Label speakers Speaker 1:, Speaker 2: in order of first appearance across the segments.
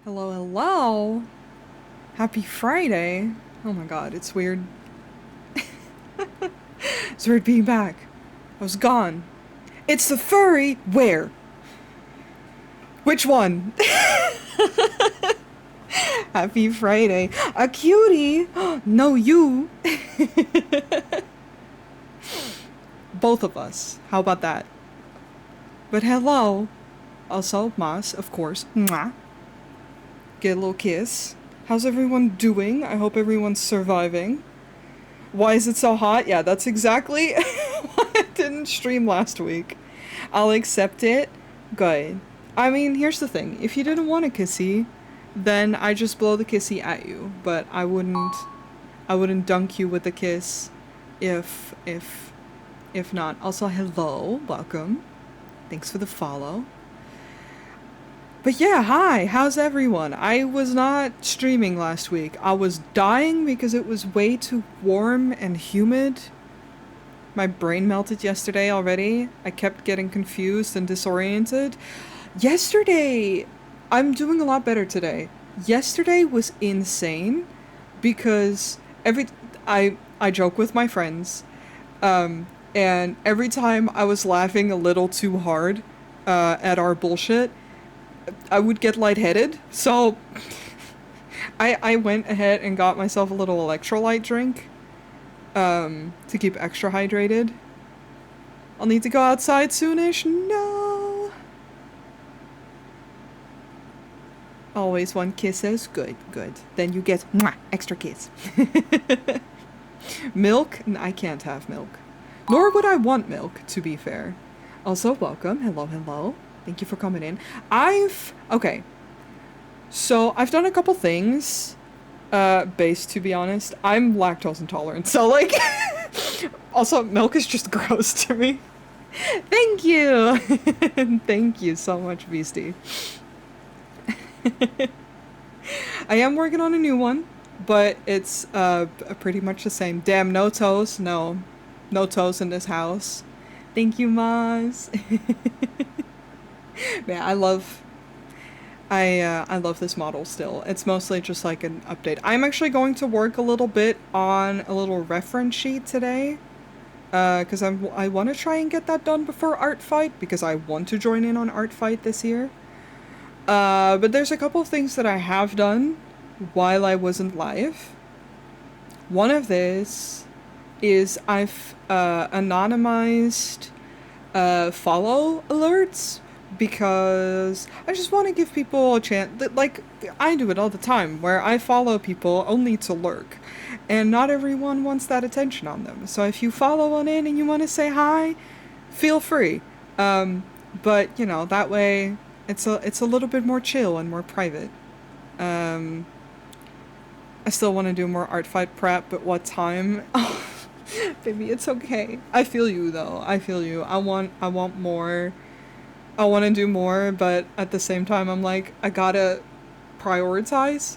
Speaker 1: Hello, hello. Happy Friday. Oh my god, it's weird. It's weird being back. I was gone. It's the furry. Where? Which one? Happy Friday. A cutie. No, you. Both of us. How about that? But hello. Also, Mas, of course. Mwah. Get a little kiss. How's everyone doing? I hope everyone's surviving. Why is it so hot? Yeah, that's exactly why I didn't stream last week. I'll accept it. Good. I mean, here's the thing. If you didn't want a kissy, then I just blow the kissy at you. But I wouldn't dunk you with a kiss if not. Also, hello, welcome. Thanks for the follow. But yeah, hi, how's everyone? I was not streaming last week. I was dying because it was way too warm and humid. My brain melted yesterday already. I kept getting confused and disoriented. Yesterday, I'm doing a lot better today. Yesterday was insane because every I joke with my friends, and every time I was laughing a little too hard at our bullshit, I would get lightheaded. So I went ahead and got myself a little electrolyte drink to keep extra hydrated. I'll need to go outside soonish. No. Always want kisses. Good, good. Then you get mwah, extra kiss. Milk? I can't have milk. Nor would I want milk, to be fair. Also, welcome. Hello, hello. Thank you for coming in. Okay. So, I've done a couple things, based, to be honest. I'm lactose intolerant, so, like, also, milk is just gross to me. Thank you! Thank you so much, Beastie. I am working on a new one, but it's, pretty much the same. Damn, no toes? No. No toes in this house. Thank you, Maz. Man, I love this model still. It's mostly just like an update. I'm actually going to work a little bit on a little reference sheet today. Because I want to try and get that done before Art Fight, because I want to join in on Art Fight this year. But there's a couple of things that I have done while I wasn't live. One of this is I've anonymized follow alerts because I just want to give people a chance. Like, I do it all the time, where I follow people only to lurk, and not everyone wants that attention on them. So if you follow one in and you want to say hi, feel free. But you know, that way it's a little bit more chill and more private. Um, I still want to do more art fight prep, but what time? Baby, it's okay. I feel you though. I feel you. I want more. I want to do more, but at the same time I'm like I gotta prioritize.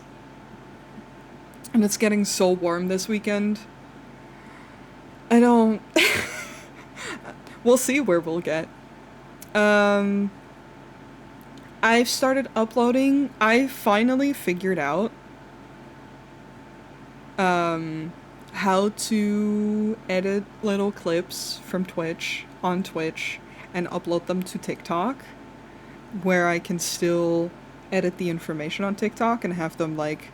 Speaker 1: And it's getting so warm this weekend. I don't we'll see where we'll get. Um I've started uploading. I finally figured out how to edit little clips from Twitch on Twitch and upload them to TikTok, where I can still edit the information on TikTok and have them like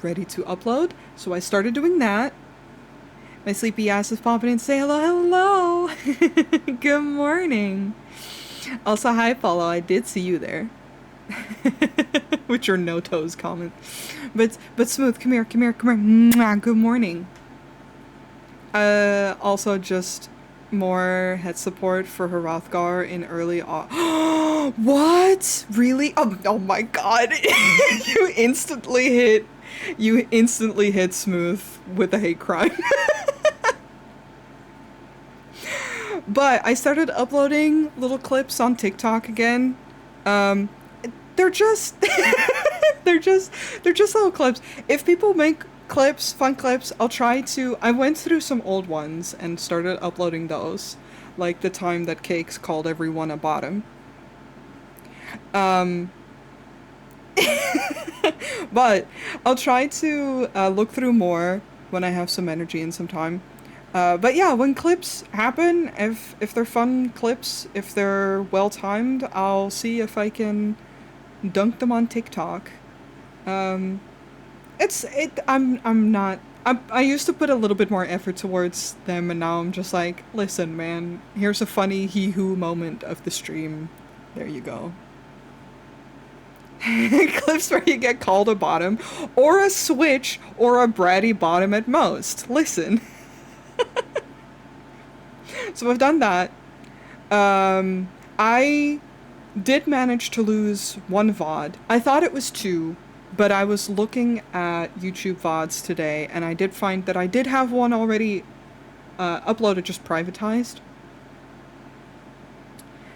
Speaker 1: ready to upload. So I started doing that. My sleepy ass is popping in. Say hello, hello. Good morning. Also, hi, follow. I did see you there. With your no toes comment. But Smooth, come here, come here, come here. Mwah, good morning. Also just more head support for Hrothgar in early What? Really? Oh my god. You instantly hit Smooth with a hate crime. But I started uploading little clips on TikTok again. Um they're just they're just little clips. If people make clips, fun clips, I'll try to. I went through some old ones and started uploading those, like the time that Cakes called everyone a bottom. Um But I'll try to look through more when I have some energy and some time. But yeah, when clips happen, if they're fun clips, if they're well timed, I'll see if I can dunk them on TikTok. Um, I'm not. I used to put a little bit more effort towards them, and now I'm just like, listen, man. Here's a funny hee hoo moment of the stream. There you go. Clips where you get called a bottom, or a switch, or a bratty bottom at most. Listen. So I've done that. I did manage to lose one VOD. I thought it was two, but I was looking at YouTube VODs today, and I did find that I did have one already uploaded, just privatized.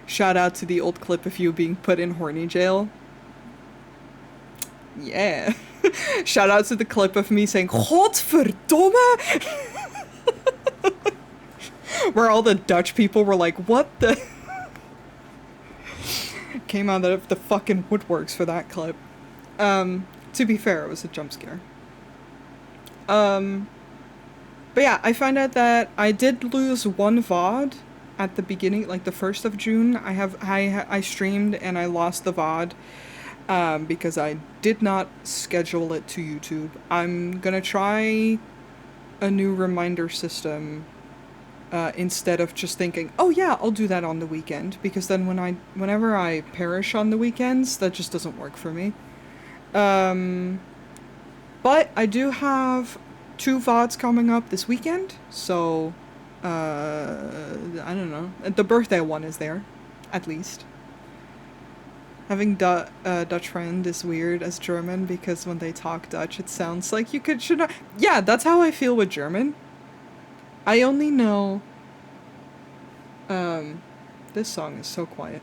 Speaker 1: Shout out to the old clip of you being put in horny jail. Yeah. Shout out to the clip of me saying, Godverdomme! Where all the Dutch people were like, what the? Came out of the fucking woodworks for that clip. To be fair, it was a jump scare. But yeah, I found out that I did lose one VOD at the beginning, like the 1st of June. I streamed and I lost the VOD because I did not schedule it to YouTube. I'm gonna try a new reminder system instead of just thinking, oh yeah, I'll do that on the weekend, because then whenever I perish on the weekends, that just doesn't work for me. But I do have 2 VODs coming up this weekend, so I don't know. The birthday one is there, at least. Having Dutch friend is weird as German, because when they talk Dutch, it sounds like you should not. Yeah, that's how I feel with German. I only know. This song is so quiet.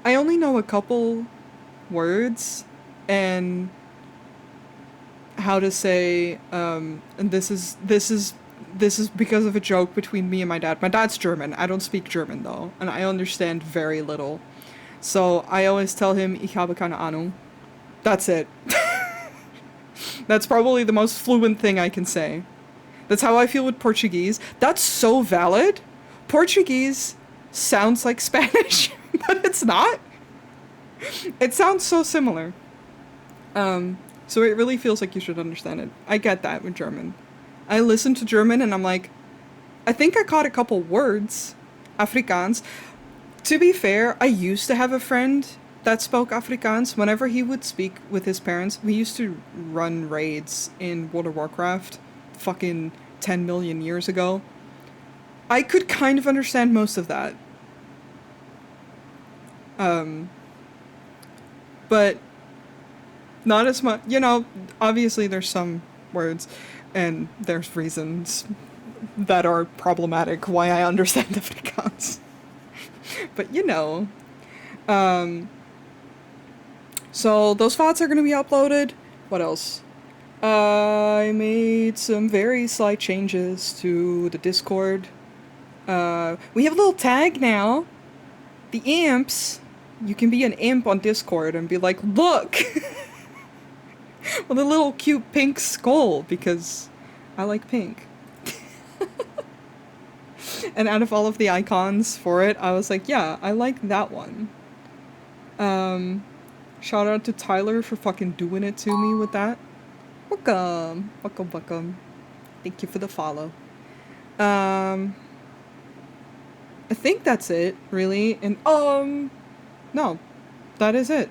Speaker 1: I only know a couple words and how to say. And this is because of a joke between me and my dad. My dad's German. I don't speak German though, and I understand very little. So I always tell him, ich habe keine Ahnung. That's it. That's probably the most fluent thing I can say. That's how I feel with Portuguese. That's so valid. Portuguese sounds like Spanish, but it's not. It sounds so similar. So it really feels like you should understand it. I get that with German. I listen to German and I'm like, I think I caught a couple words. Afrikaans. To be fair, I used to have a friend that spoke Afrikaans. Whenever he would speak with his parents, we used to run raids in World of Warcraft fucking 10 million years ago. I could kind of understand most of that. But not as much, obviously there's some words and there's reasons that are problematic why I understand Afrikaans. But so those VODs are going to be uploaded. What else? I made some very slight changes to the Discord. We have a little tag now. The imps. You can be an imp on Discord and be like, look! With a little cute pink skull, because I like pink. And out of all of the icons for it, I was like, yeah, I like that one. Shout out to Tyler for fucking doing it to me with that. Welcome. Thank you for the follow. I think that's it, really. And, no. That is it.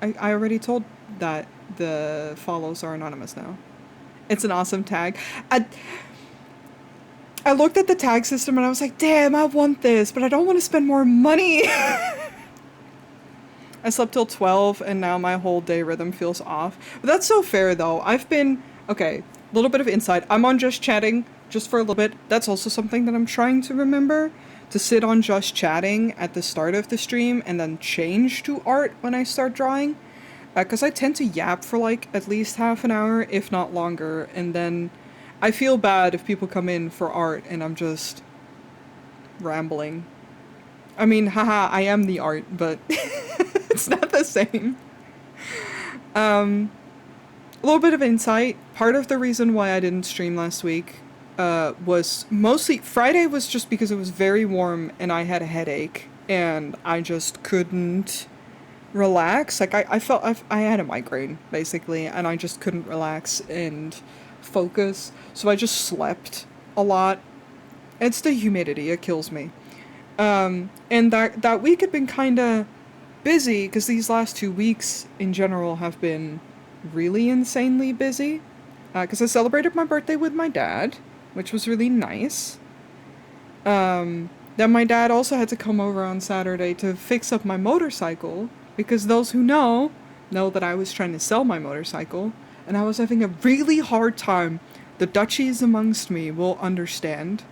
Speaker 1: I already told that the follows are anonymous now. It's an awesome tag. I looked at the tag system and I was like, damn, I want this, but I don't want to spend more money. I slept till 12 and now my whole day rhythm feels off. But that's so fair though. Okay, a little bit of insight. I'm on Just Chatting just for a little bit. That's also something that I'm trying to remember. To sit on Just Chatting at the start of the stream and then change to art when I start drawing. Because I tend to yap for like at least half an hour, if not longer. And then I feel bad if people come in for art and I'm just rambling. I mean, haha, I am the art, but it's not the same. A little bit of insight. Part of the reason why I didn't stream last week was mostly Friday was just because it was very warm and I had a headache and I just couldn't relax. Like I felt I had a migraine basically and I just couldn't relax and focus. So I just slept a lot. It's the humidity. It kills me. And that week had been kind of busy because these last 2 weeks in general have been really insanely busy. Because I celebrated my birthday with my dad, which was really nice. Then my dad also had to come over on Saturday to fix up my motorcycle because those who know that I was trying to sell my motorcycle and I was having a really hard time. The Dutchies amongst me will understand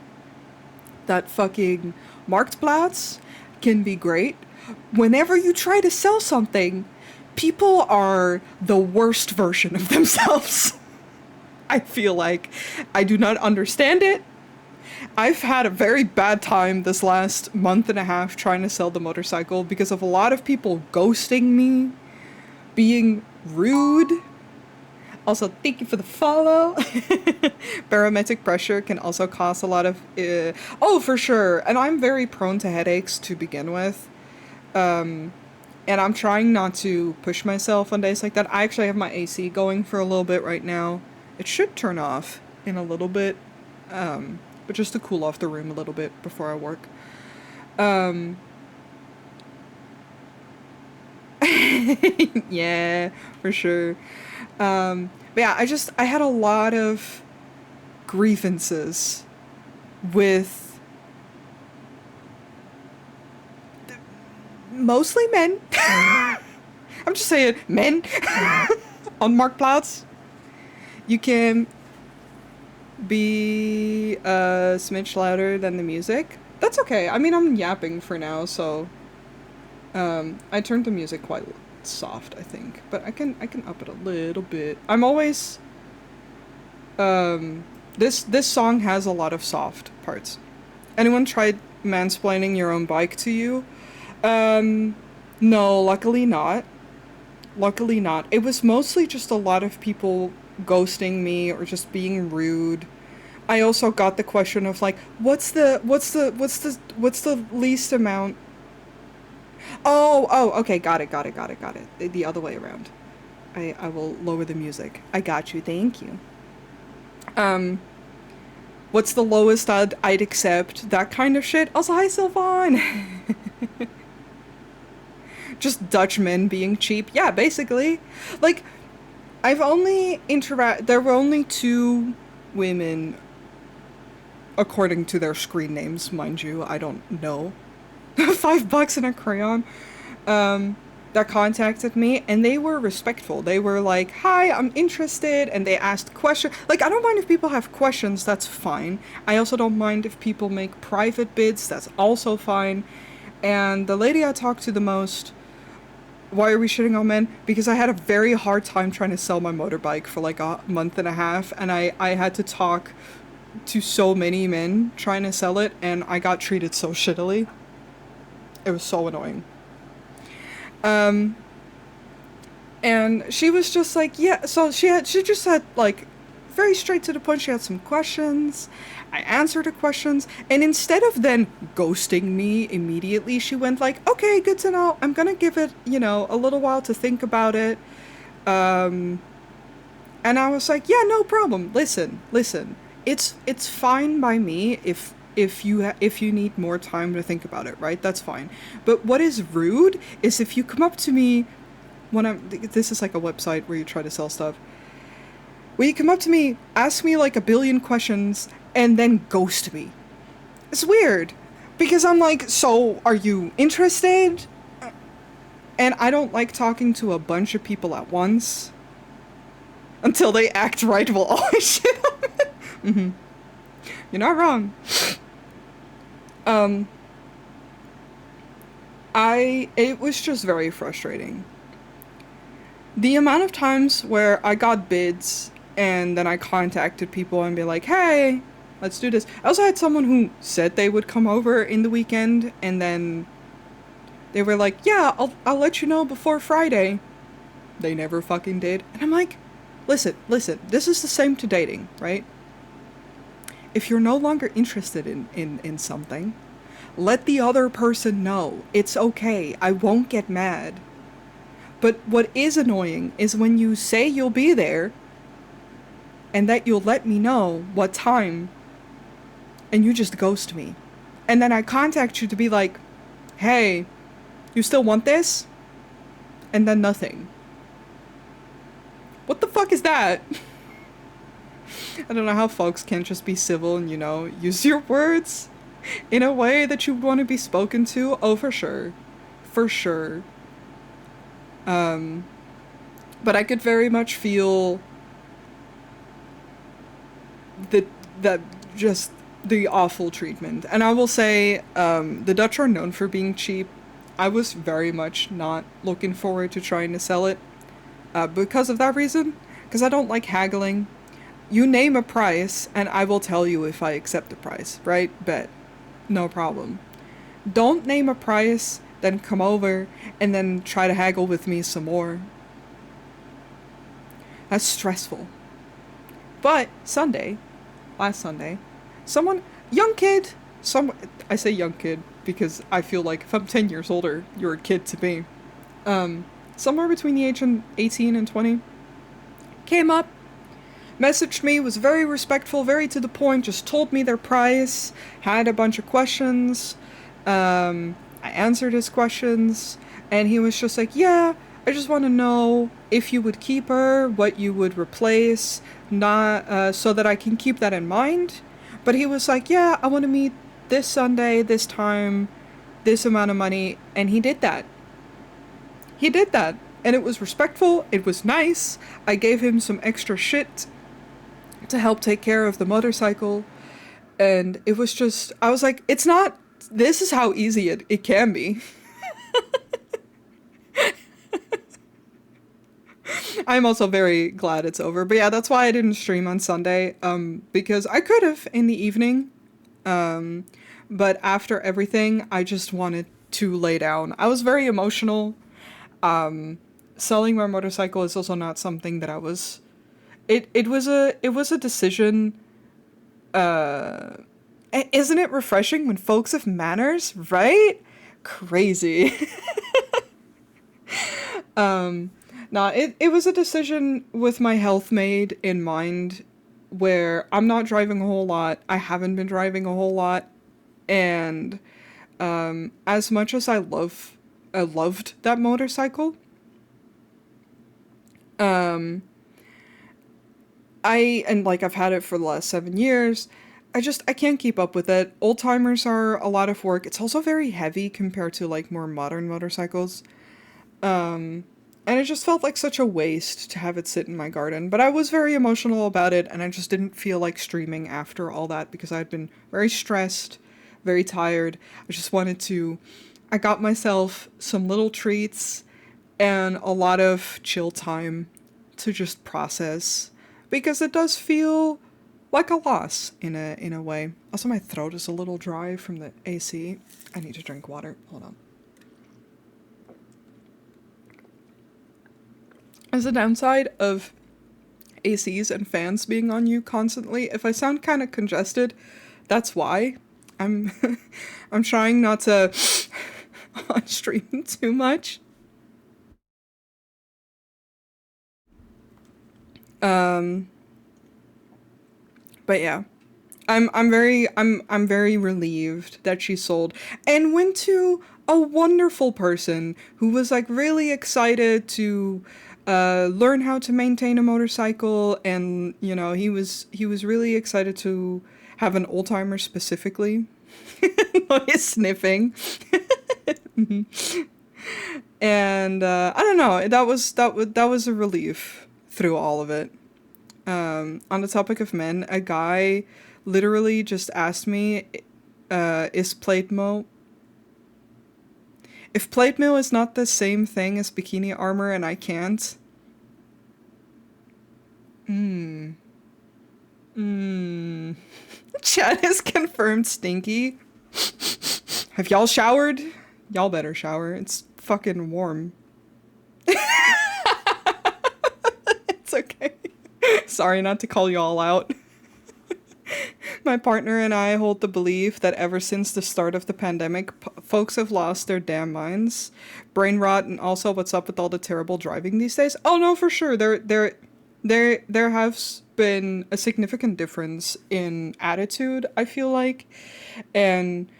Speaker 1: that fucking Marktplaats can be great. Whenever you try to sell something, people are the worst version of themselves. I feel like I do not understand it. I've had a very bad time this last month and a half trying to sell the motorcycle because of a lot of people ghosting me, being rude. Also, thank you for the follow. Barometric pressure can also cause a lot of... oh, for sure. And I'm very prone to headaches to begin with. And I'm trying not to push myself on days like that. I actually have my AC going for a little bit right now. It should turn off in a little bit. But just to cool off the room a little bit before I work. Yeah, for sure. But yeah, I had a lot of grievances with mostly men. I'm just saying, men on Marktplaats. You can be a smidge louder than the music. That's okay. I mean, I'm yapping for now, so I turned the music quite soft, I think, but I can up it a little bit. I'm always this song has a lot of soft parts. Anyone tried mansplaining your own bike to you? No, luckily not. Luckily not. It was mostly just a lot of people ghosting me or just being rude. I also got the question of like, what's the least amount? Oh, okay, got it. The other way around. I will lower the music. I got you, thank you. What's the lowest I'd accept? That kind of shit. Also, hi, Sylvan! Just Dutch men being cheap. Yeah, basically. Like, there were only 2 women, according to their screen names, mind you, I don't know. $5 and a crayon, that contacted me, and they were respectful. They were like, hi, I'm interested, and they asked questions. Like, I don't mind if people have questions, that's fine. I also don't mind if people make private bids, that's also fine. And the lady I talked to the most, why are we shitting on men? Because I had a very hard time trying to sell my motorbike for like a month and a half, and I had to talk to so many men trying to sell it, and I got treated so shittily. It was so annoying. And she was just like, yeah, so she just had like very straight to the point. She had some questions. I answered the questions, and instead of then ghosting me immediately, she went like, okay, good to know. I'm gonna give it, a little while to think about it. And I was like, yeah, no problem. Listen. It's fine by me if you need more time to think about it, right? That's fine. But what is rude is if you come up to me this is like a website where you try to sell stuff. Where you come up to me, ask me like a billion questions, and then ghost me. It's weird. Because I'm like, so are you interested? And I don't like talking to a bunch of people at once. Until they act right, we'll always shit on it. Mm-hmm. You're not wrong. It was just very frustrating. The amount of times where I got bids and then I contacted people and be like, hey, let's do this. I also had someone who said they would come over in the weekend, and then they were like, yeah, I'll let you know before Friday. They never fucking did. And I'm like, listen, this is the same to dating, right? If you're no longer interested in something, let the other person know. It's okay. I won't get mad. But what is annoying is when you say you'll be there and that you'll let me know what time and you just ghost me. And then I contact you to be like, hey, you still want this? And then nothing. What the fuck is that? I don't know how folks can't just be civil and, use your words in a way that you want to be spoken to. Oh, for sure. For sure. But I could very much feel that just the awful treatment. And I will say, the Dutch are known for being cheap. I was very much not looking forward to trying to sell it, because of that reason. Because I don't like haggling. You name a price, and I will tell you if I accept the price, right? Bet. No problem. Don't name a price, then come over, and then try to haggle with me some more. That's stressful. But last Sunday, young kid, I say young kid because I feel like if I'm 10 years older, you're a kid to me. Somewhere between the age of 18 and 20, came up, messaged me, was very respectful, very to the point, just told me their price, had a bunch of questions. I answered his questions, and he was just like, yeah, I just want to know if you would keep her, what you would replace, not so that I can keep that in mind. But he was like, yeah, I want to meet this Sunday, this time, this amount of money, and he did that. He did that, and it was respectful, it was nice. I gave him some extra shit to help take care of the motorcycle, and it was just, I was like, this is how easy it can be. I'm also very glad it's over. But yeah, that's why I didn't stream on Sunday, because I could have in the evening, but after everything, I just wanted to lay down. I was very emotional. Selling my motorcycle is also not something that I was... It was a decision. Isn't it refreshing when folks have manners, right? Crazy. It was a decision with my health made in mind, where I'm not driving a whole lot. I haven't been driving a whole lot. And as much as I loved that motorcycle, I've had it for the last 7 years. I can't keep up with it. Old timers are a lot of work. It's also very heavy compared to like more modern motorcycles. And it just felt like such a waste to have it sit in my garden. But I was very emotional about it, and I just didn't feel like streaming after all that because I had been very stressed, very tired. I got myself some little treats and a lot of chill time to just process, because it does feel like a loss in a way. Also, my throat is a little dry from the AC. I need to drink water. Hold on. As a downside of ACs and fans being on you constantly, if I sound kind of congested, that's why. I'm trying not to on stream too much. But yeah, I'm very relieved that she sold and went to a wonderful person who was like really excited to learn how to maintain a motorcycle, and he was really excited to have an old timer specifically. He's sniffing. And I don't know, that was a relief through all of it. On the topic of men, a guy literally just asked me, is plate mo... If plate mail is not the same thing as bikini armor and I can't... Chad has confirmed stinky. Have y'all showered? Y'all better shower. It's fucking warm. Sorry, not to call you all out. My partner and I hold the belief that ever since the start of the pandemic, folks have lost their damn minds. Brain rot, and also what's up with all the terrible driving these days? Oh no, for sure. There has been a significant difference in attitude, I feel like. And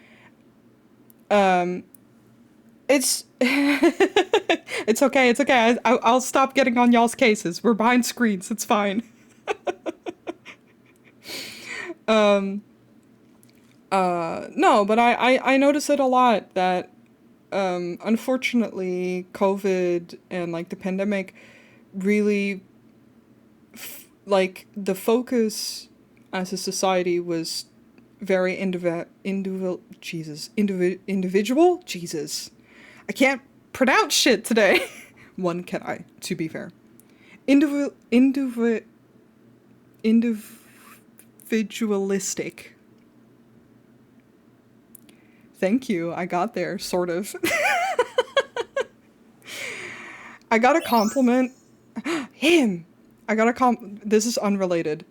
Speaker 1: it's it's okay, it's okay. I'll stop getting on y'all's cases. We're behind screens, it's fine. No, but I notice it a lot that unfortunately COVID and like the pandemic really like the focus as a society was very individual. Jesus, I can't pronounce shit today. One can I, to be fair. Individualistic. Thank you. I got there, sort of. I got a compliment. Him. This is unrelated.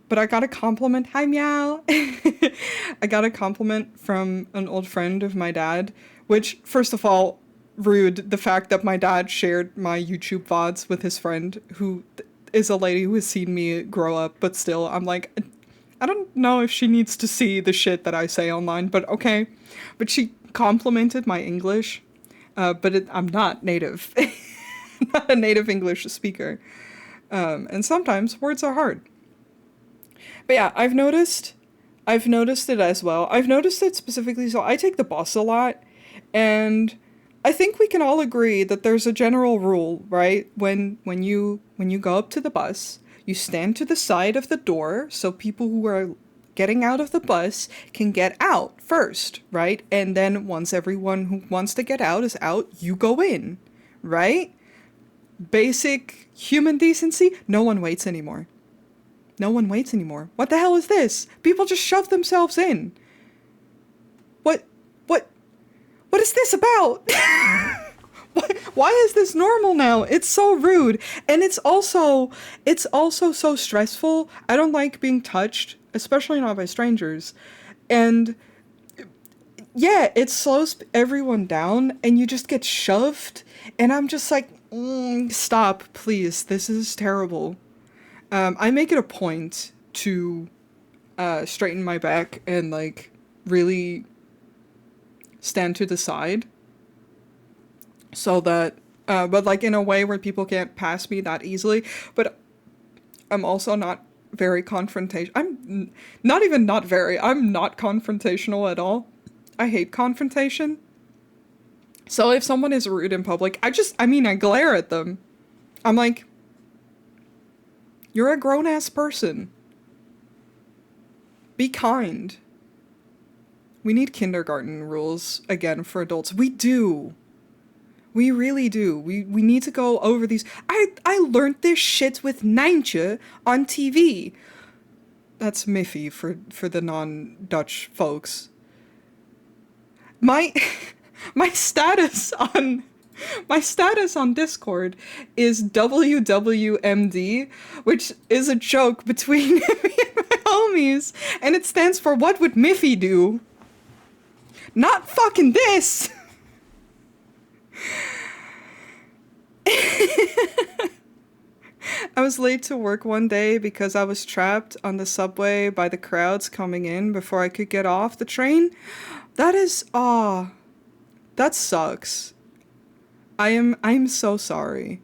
Speaker 1: But I got a compliment. Hi, meow. I got a compliment from an old friend of my dad, which, first of all, rude. The fact that my dad shared my YouTube VODs with his friend, who is a lady who has seen me grow up, but still, I'm like, I don't know if she needs to see the shit that I say online, but okay. But she complimented my English, but I'm not native. I'm not a native English speaker. And sometimes words are hard. But yeah, I've noticed it as well. I've noticed it specifically, so I take the bus a lot, and I think we can all agree that there's a general rule, right? When you go up to the bus, you stand to the side of the door so people who are getting out of the bus can get out first, right? And then once everyone who wants to get out is out, you go in, right? Basic human decency. No one waits anymore. No one waits anymore. What the hell is this? People just shove themselves in. What is this about? Why is this normal now? It's so rude. And it's also so stressful. I don't like being touched, especially not by strangers. And yeah, it slows everyone down and you just get shoved. And I'm just like, stop, please. This is terrible. I make it a point to straighten my back and like really stand to the side so that but like in a way where people can't pass me that easily. But I'm also not very confrontational. I'm not confrontational at all. I hate confrontation. So if someone is rude in public, I glare at them. I'm like, you're a grown-ass person. Be kind. We need kindergarten rules again for adults. We do. We really do. We need to go over these. I learned this shit with Nijntje on TV. That's Miffy for the non-Dutch folks. My status on Discord is WWMD, which is a joke between me and my homies, and it stands for what would Miffy do? Not fucking this! I was late to work one day because I was trapped on the subway by the crowds coming in before I could get off the train. That sucks. I'm so sorry.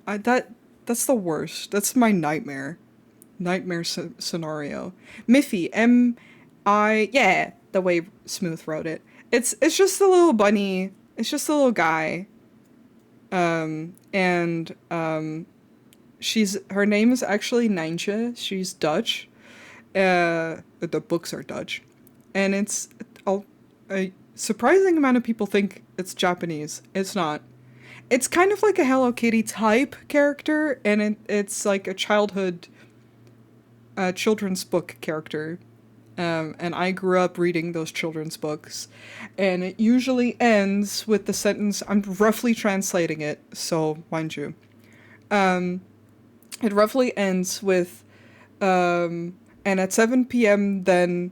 Speaker 1: That's the worst. That's my nightmare scenario. Miffy, yeah, the way Smooth wrote it. It's just a little bunny. It's just a little guy. And her name is actually Nijntje. She's Dutch. The books are Dutch, and it's a surprising amount of people think it's Japanese. It's not. It's kind of like a Hello Kitty type character, and it's like a childhood children's book character. And I grew up reading those children's books, and it usually ends with the sentence, I'm roughly translating it, so mind you. It roughly ends with And at 7 p.m., then,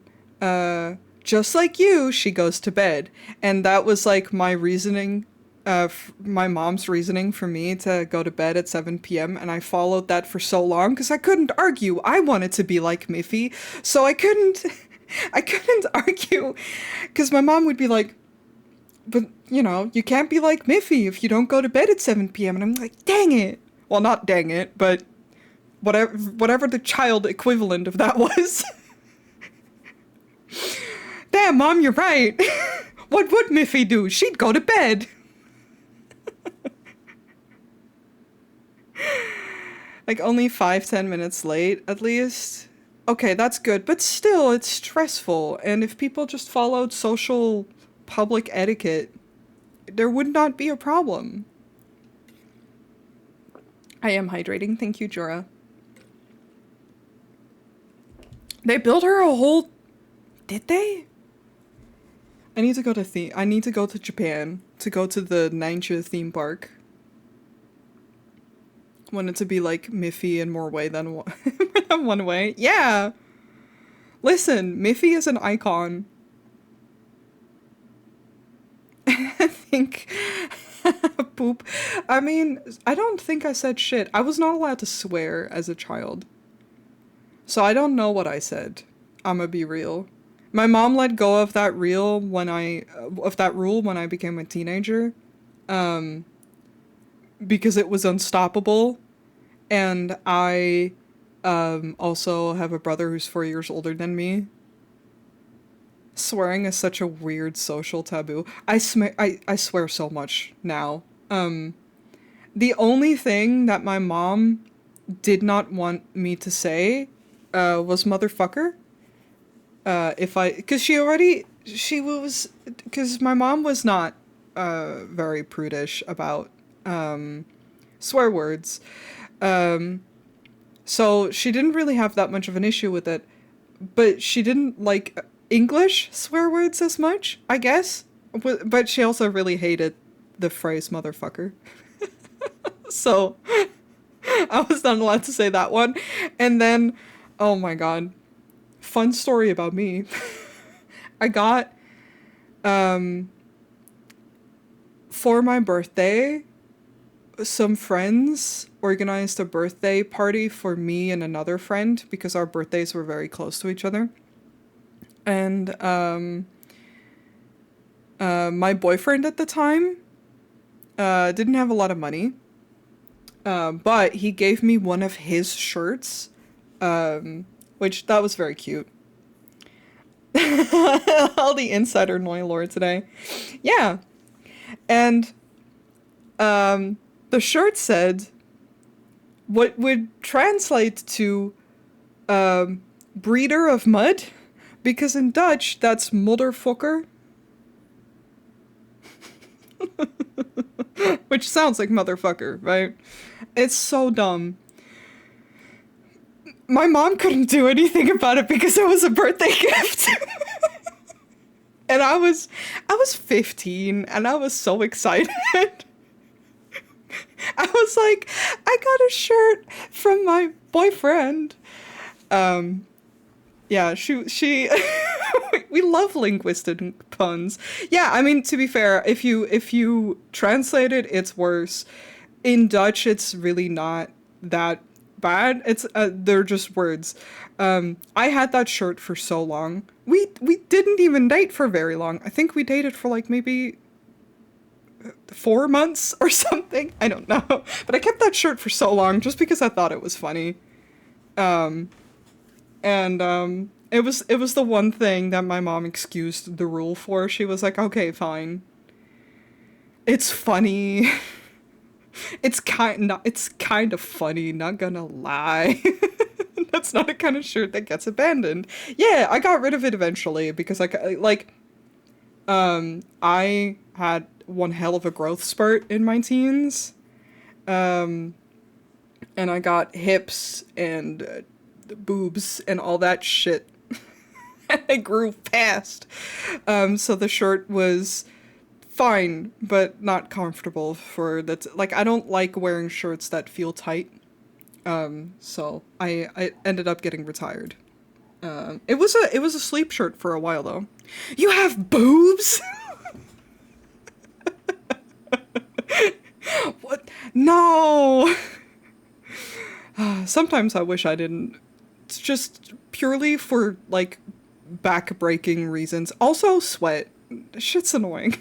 Speaker 1: just like you, she goes to bed. And that was like my reasoning, my mom's reasoning for me to go to bed at 7 p.m. And I followed that for so long because I couldn't argue. I wanted to be like Miffy, so I couldn't, I couldn't argue because my mom would be like, but you know, you can't be like Miffy if you don't go to bed at 7 p.m. And I'm like, dang it. Well, not dang it, but whatever the child equivalent of that was. Damn, Mom, you're right. What would Miffy do? She'd go to bed. Like only 5-10 minutes late, at least. Okay, that's good, but still, it's stressful. And if people just followed social public etiquette, there would not be a problem. I am hydrating. Thank you, Jorah. They built her a whole... Did they? I need to go to I need to go to Japan to go to the Ninja theme park. Want it to be like Miffy in more way than one way. Yeah. Listen, Miffy is an icon. I think poop. I mean, I don't think I said shit. I was not allowed to swear as a child. So I don't know what I said. I'ma be real. My mom let go of that rule when I became a teenager. Because it was unstoppable. And I also have a brother who's 4 years older than me. Swearing is such a weird social taboo. I swear so much now. The only thing that my mom did not want me to say was motherfucker. Because my mom was not very prudish about swear words. So she didn't really have that much of an issue with it, but she didn't like English swear words as much, I guess. But she also really hated the phrase motherfucker. So I was not allowed to say that one. And then, oh my god, fun story about me. I got, for my birthday, some friends organized a birthday party for me and another friend because our birthdays were very close to each other. And my boyfriend at the time didn't have a lot of money, but he gave me one of his shirts, which that was very cute. All the insider Noi lore today. Yeah. And the shirt said what would translate to breeder of mud, because in Dutch that's motherfucker. Which sounds like motherfucker, right? It's so dumb. My mom couldn't do anything about it because it was a birthday gift. And I was 15 and I was so excited. I was like, I got a shirt from my boyfriend. Yeah, she we love linguistic puns. Yeah, I mean, to be fair, if you translate it, it's worse. In Dutch, it's really not that bad. It's they're just words. I had that shirt for so long. We didn't even date for very long. I think we dated for like maybe 4 months or something. I don't know. But I kept that shirt for so long just because I thought it was funny. It was the one thing that my mom excused the rule for. She was like, okay, fine. It's funny. It's kind of funny, not gonna lie. That's not a kind of shirt that gets abandoned. Yeah, I got rid of it eventually because I had one hell of a growth spurt in my teens. And I got hips and boobs and all that shit. And I grew fast. So the shirt was fine, but not comfortable for that. Like, I don't like wearing shirts that feel tight. So I ended up getting retired. It was a sleep shirt for a while though. You have boobs? What? No. Sometimes I wish I didn't. It's just purely for like back breaking reasons. Also sweat. Shit's annoying.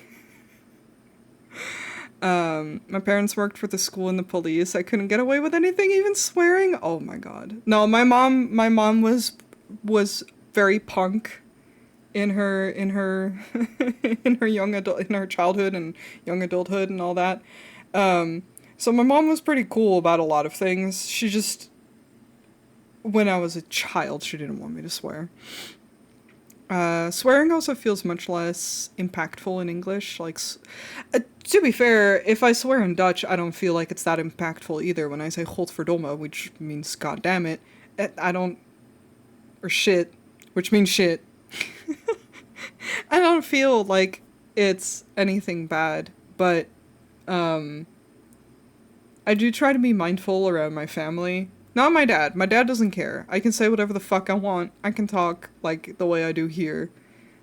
Speaker 1: My parents worked for the school and the police. I couldn't get away with anything, even swearing. Oh my god. No, my mom was very punk in her in her young adult in her childhood and young adulthood and all that. So my mom was pretty cool about a lot of things. She just, when I was a child, she didn't want me to swear. Swearing also feels much less impactful in English. Like, to be fair, if I swear in Dutch, I don't feel like it's that impactful either. When I say godverdomme, which means god damn it, I don't, or shit, which means shit. I don't feel like it's anything bad, but I do try to be mindful around my family. Not my dad. My dad doesn't care. I can say whatever the fuck I want. I can talk like the way I do here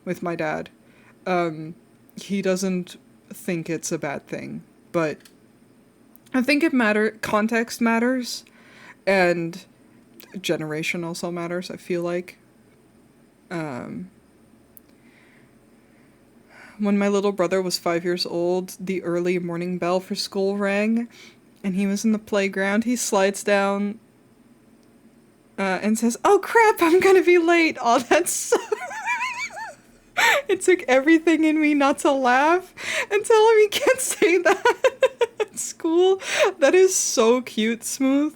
Speaker 1: with my dad. He doesn't think it's a bad thing, but I think context matters, and generation also matters, I feel like. When my little brother was 5 years old, the early morning bell for school rang, and he was in the playground. He slides down and says, "Oh crap, I'm gonna be late." Oh, that's so... It took everything in me not to laugh and tell him he can't say that at school. That is so cute, Smooth.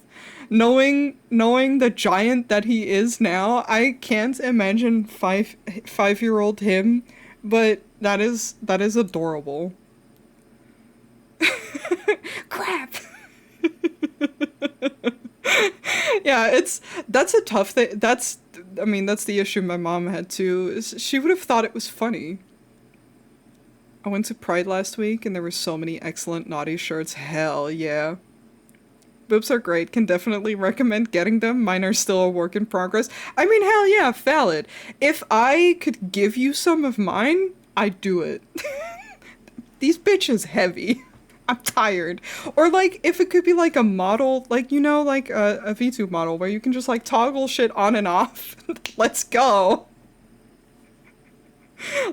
Speaker 1: Knowing the giant that he is now, I can't imagine five-year-old him, but that is adorable. Crap. Yeah, that's a tough thing. That's the issue my mom had too. Is she would have thought it was funny. I went to Pride last week and there were so many excellent naughty shirts. Hell yeah. Boobs are great. Can definitely recommend getting them. Mine are still a work in progress. I mean, hell yeah, valid. If I could give you some of mine, I'd do it. These bitches heavy. I'm tired. Or like, if it could be like a model, like, you know, like a VTube model where you can just like toggle shit on and off. Let's go.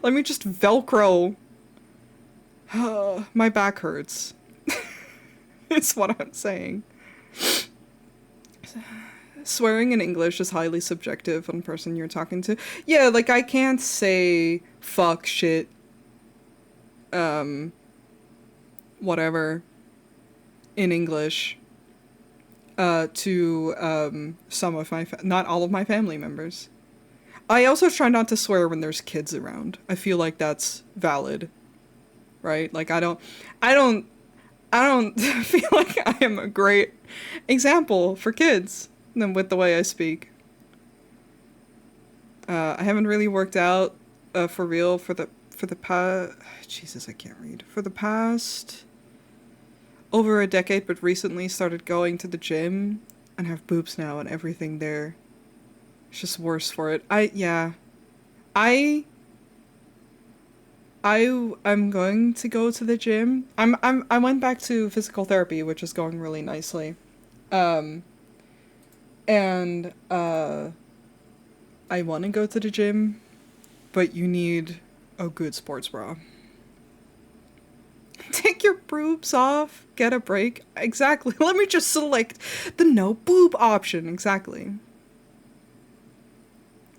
Speaker 1: Let me just Velcro. My back hurts. It's what I'm saying. Swearing in English is highly subjective on the person you're talking to. Yeah, like I can't say fuck, shit, whatever in English to some of my not all of my family members. I also try not to swear when there's kids around. I feel like that's valid, right? Like I don't feel like I am a great example for kids with the way I speak. I haven't really worked out for real for the past... Jesus, I can't read. For the past over a decade, but recently started going to the gym and have boobs now and everything there. It's just worse for it. I'm going to go to the gym. I went back to physical therapy, which is going really nicely. I want to go to the gym, but you need a good sports bra. Take your boobs off, get a break. Exactly. Let me just select the no boob option. Exactly.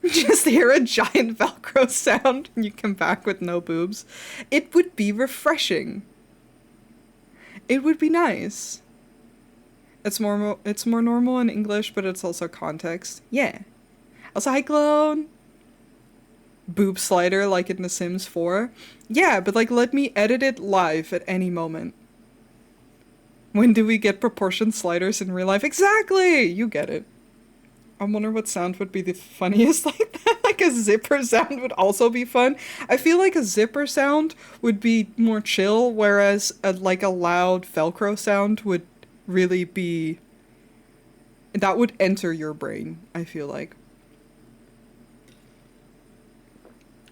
Speaker 1: Just hear a giant Velcro sound and you come back with no boobs. It would be refreshing. It would be nice. It's more normal in English, but it's also context. Yeah. Also, hi, Clone. Boob slider like in The Sims 4. Yeah, but like let me edit it live at any moment. When do we get proportion sliders in real life? Exactly! You get it. I wonder what sound would be the funniest like that. Like a zipper sound would also be fun. I feel like a zipper sound would be more chill, whereas a loud Velcro sound would really be That would enter your brain, I feel like.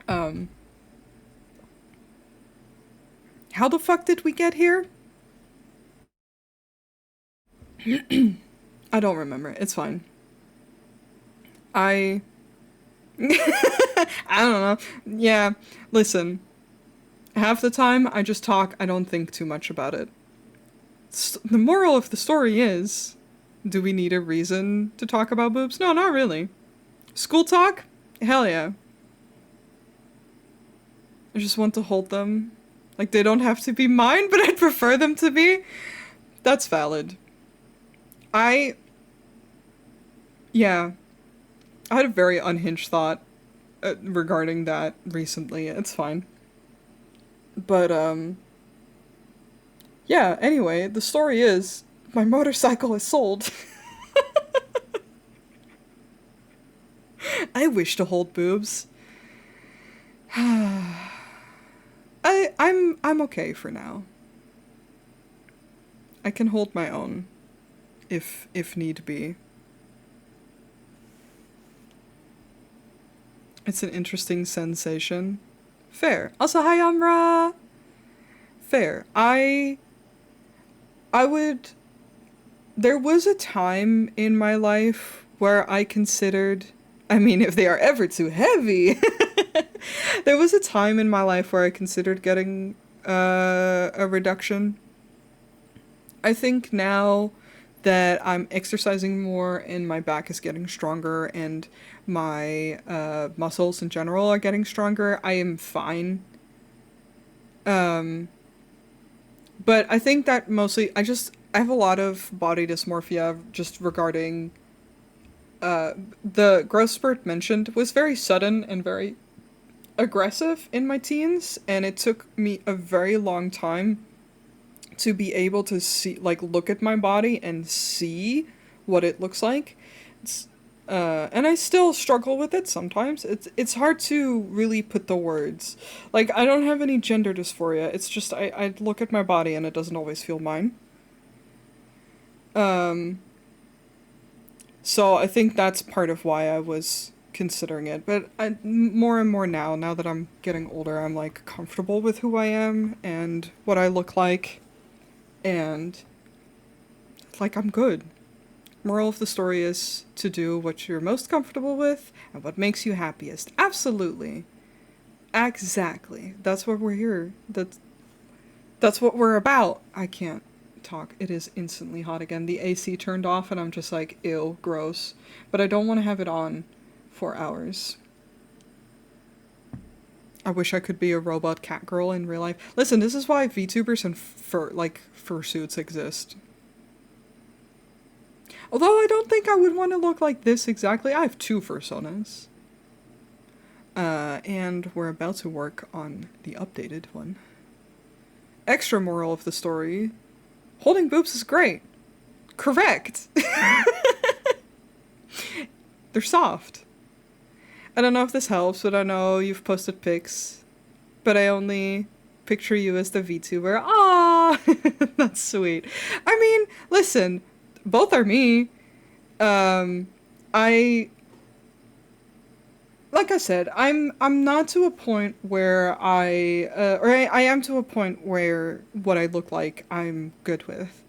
Speaker 1: Um, how the fuck did we get here? I don't remember. It's fine. I I don't know. Yeah, listen. Half the time I just talk, I don't think too much about it. The moral of the story is, do we need a reason to talk about boobs? No, not really. School talk? Hell yeah. I just want to hold them. Like, they don't have to be mine, but I'd prefer them to be. That's valid. I... Yeah. I had a very unhinged thought regarding that recently. It's fine. But, yeah, anyway, the story is, my motorcycle is sold. I wish to hold boobs. I'm okay for now. I can hold my own, if need be. It's an interesting sensation. Fair. Also, hi Amra. Fair. I would. There was a time in my life where I considered. I mean, if they are ever too heavy. There was a time in my life where I considered getting a reduction. I think now that I'm exercising more and my back is getting stronger and my muscles in general are getting stronger, I am fine. Um, but I think that mostly I have a lot of body dysmorphia just regarding the growth spurt mentioned was very sudden and very aggressive in my teens, and it took me a very long time to be able to see, like, look at my body and see what it looks like. It's, and I still struggle with it sometimes. It's hard to really put the words. Like, I don't have any gender dysphoria. It's just I look at my body and it doesn't always feel mine. Um, so I think that's part of why I was considering it. But more and more now that I'm getting older, I'm like comfortable with who I am and what I look like, and like I'm good. Moral of the story is to do what you're most comfortable with and what makes you happiest. Absolutely. Exactly. That's what we're here. That's what we're about. I can't talk. It is instantly hot again. The AC turned off and I'm just like, ew, gross. But I don't want to have it on for hours. I wish I could be a robot cat girl in real life. Listen, this is why VTubers and fursuits exist. Although I don't think I would want to look like this exactly. I have two fursonas. And we're about to work on the updated one. Extra moral of the story. Holding boobs is great. Correct. They're soft. I don't know if this helps, but I know you've posted pics. But I only picture you as the VTuber. Ah, that's sweet. I mean, listen, both are me. I like I said, I'm not to a point where I am to a point where what I look like I'm good with.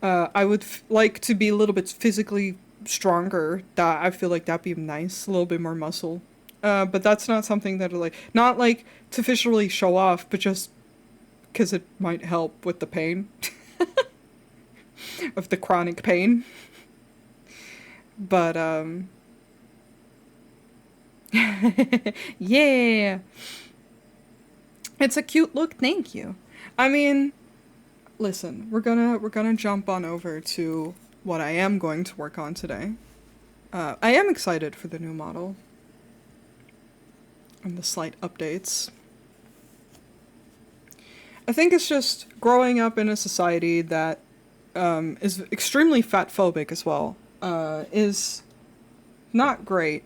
Speaker 1: I would like to be a little bit physically stronger. That I feel like that'd be nice, a little bit more muscle. But that's not something that not like to visually show off, but just because it might help with the pain of the chronic pain. But yeah, it's a cute look. Thank you. I mean, listen, we're gonna jump on over to what I am going to work on today. I am excited for the new model and the slight updates. I think it's just growing up in a society that is extremely fat phobic as well. Is not great.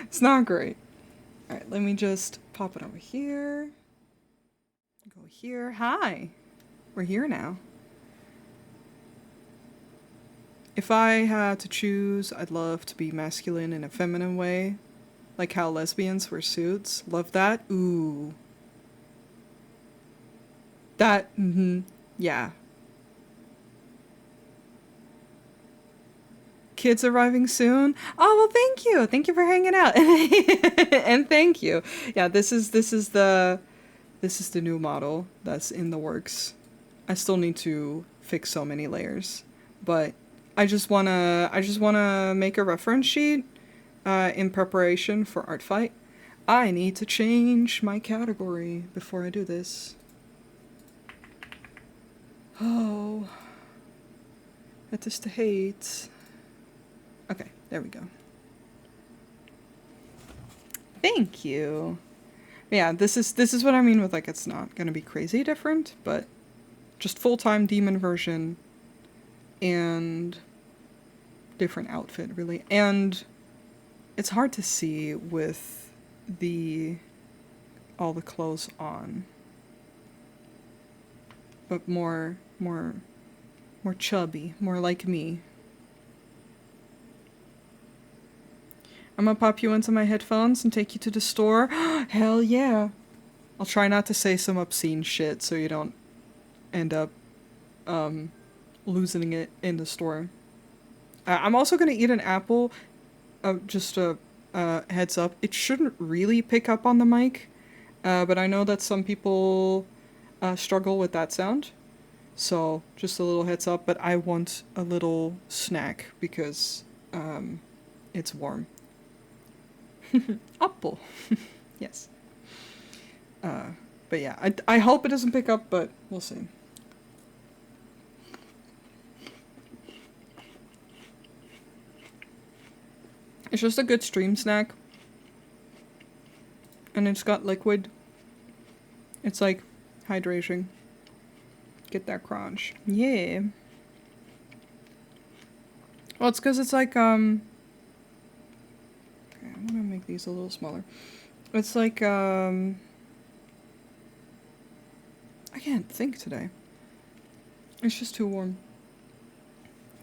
Speaker 1: It's not great. Alright, let me just pop it over here. Go here. Hi. We're here now. If I had to choose, I'd love to be masculine in a feminine way. Like how lesbians wear suits. Love that. Ooh. That, yeah. Kids arriving soon. Oh, well, thank you. Thank you for hanging out. And thank you. Yeah, this is the new model that's in the works. I still need to fix so many layers, but I just wanna make a reference sheet in preparation for art fight. I need to change my category before I do this. Oh, that is the hate. Okay, there we go. Thank you. Yeah, this is what I mean with like it's not gonna be crazy different, but just full-time demon version and different outfit really. And it's hard to see with the all the clothes on. But more chubby, more like me. I'm gonna pop you into my headphones and take you to the store. Hell yeah. I'll try not to say some obscene shit so you don't end up losing it in the store. I'm also gonna eat an apple. Just a heads up. It shouldn't really pick up on the mic, but I know that some people struggle with that sound. So just a little heads up. But I want a little snack because it's warm. Apple. Yes. But yeah, I hope it doesn't pick up, but we'll see. It's just a good stream snack. And it's got liquid. It's like hydration. Get that crunch. Yeah. Well, it's because it's like, okay, I'm gonna make these a little smaller. It's like, I can't think today. It's just too warm.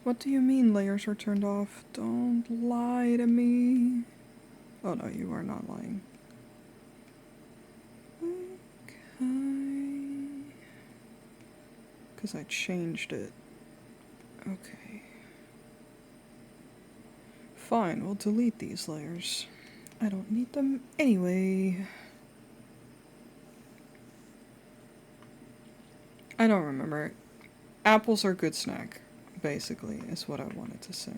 Speaker 1: What do you mean layers are turned off? Don't lie to me. Oh no, you are not lying. Okay. Because I changed it. Okay. Fine, we'll delete these layers. I don't need them anyway. I don't remember. Apples are a good snack, basically, is what I wanted to say.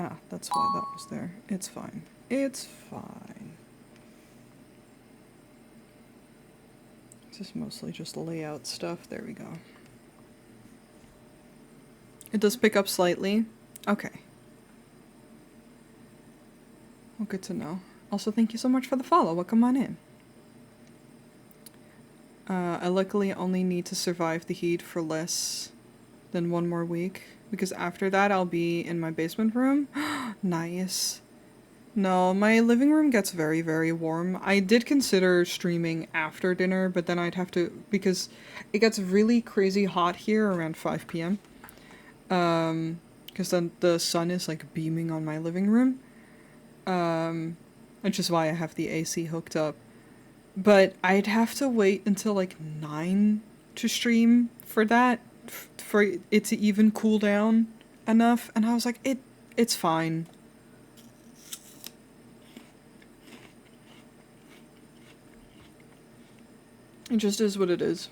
Speaker 1: Ah, that's why that was there. It's fine. It's fine. This is mostly just layout stuff. There we go. It does pick up slightly. Okay. Well, good to know. Also, thank you so much for the follow. Welcome on in. I luckily only need to survive the heat for less than 1 more week. Because after that, I'll be in my basement room. Nice. No, my living room gets very, very warm. I did consider streaming after dinner, but then I'd have to... Because it gets really crazy hot here around 5 p.m. Because then the sun is, like, beaming on my living room. Which is why I have the AC hooked up. But I'd have to wait until, like, 9 to stream for that. For it to even cool down enough, and I was like, it's fine. It just is what it is.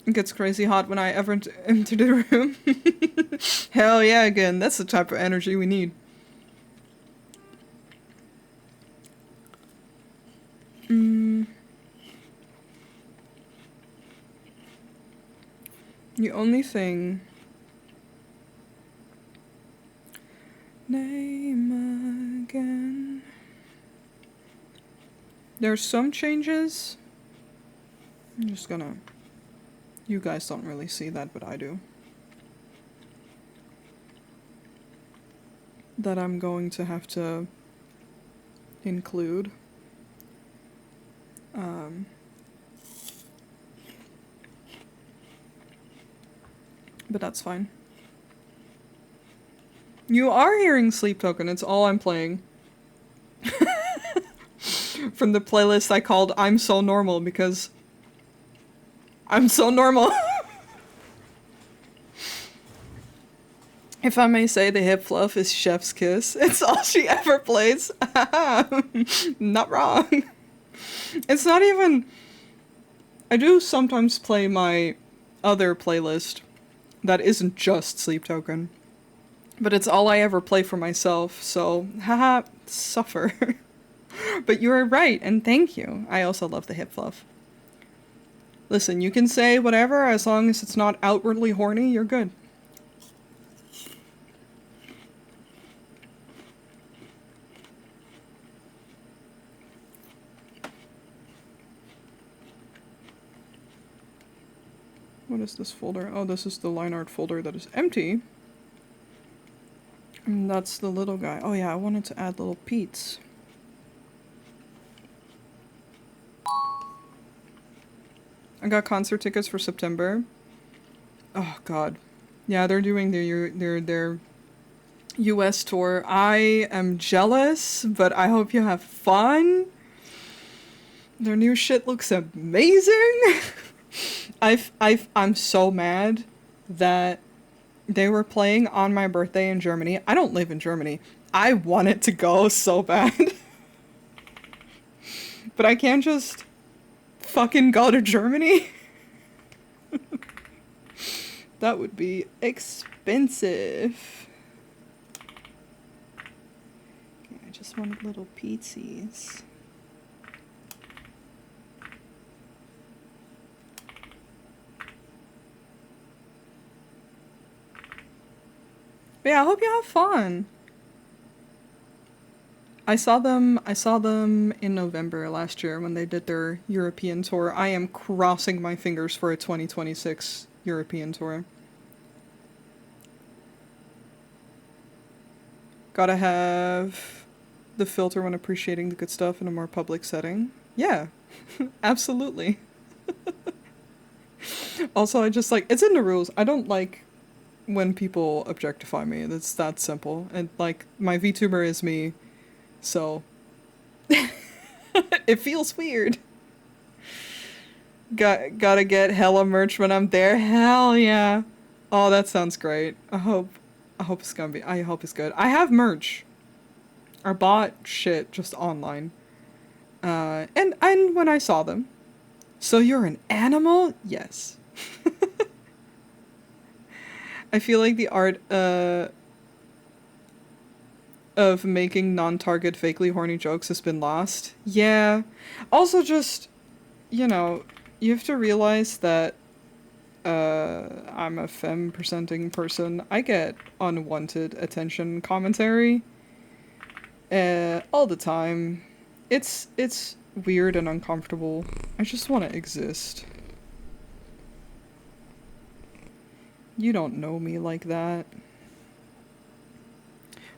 Speaker 1: It gets crazy hot when I ever enter the room. Hell yeah, again, that's the type of energy we need. The only thing... Name again. There's some changes. I'm just gonna... You guys don't really see that, but I do. That I'm going to have to include. But that's fine. You are hearing Sleep Token, it's all I'm playing. From the playlist I called I'm So Normal, because I'm so normal. If I may say, the hip fluff is Chef's Kiss. It's all she ever plays. Not wrong. It's not even... I do sometimes play my other playlist that isn't just Sleep Token. But it's all I ever play for myself, so haha, suffer. But you are right, and thank you. I also love the hip fluff. Listen, you can say whatever, as long as it's not outwardly horny, you're good. What is this folder? Oh, this is the line art folder that is empty. And that's the little guy. Oh yeah, I wanted to add little Pete's. I got concert tickets for September. Oh god. Yeah, they're doing their US tour. I am jealous, but I hope you have fun. Their new shit looks amazing. I'm so mad that they were playing on my birthday in Germany. I don't live in Germany. I wanted to go so bad. But I can't just fucking go to Germany. That would be expensive. Okay, I just wanted little pizzas. But yeah, I hope you have fun. I saw them in November last year when they did their European tour. I am crossing my fingers for a 2026 European tour. Gotta have the filter when appreciating the good stuff in a more public setting. Yeah, absolutely. Also, I just it's in the rules. I don't like when people objectify me. It's that simple. And my VTuber is me. So, it feels weird. Gotta get hella merch when I'm there. Hell yeah. Oh, that sounds great. I hope it's gonna be, I hope it's good. I have merch. I bought shit just online. And when I saw them. So you're an animal? Yes. I feel like the art, of making non-target fakely horny jokes has been lost. Yeah. Also just, you have to realize that I'm a femme presenting person. I get unwanted attention commentary all the time. It's weird and uncomfortable. I just want to exist. You don't know me like that.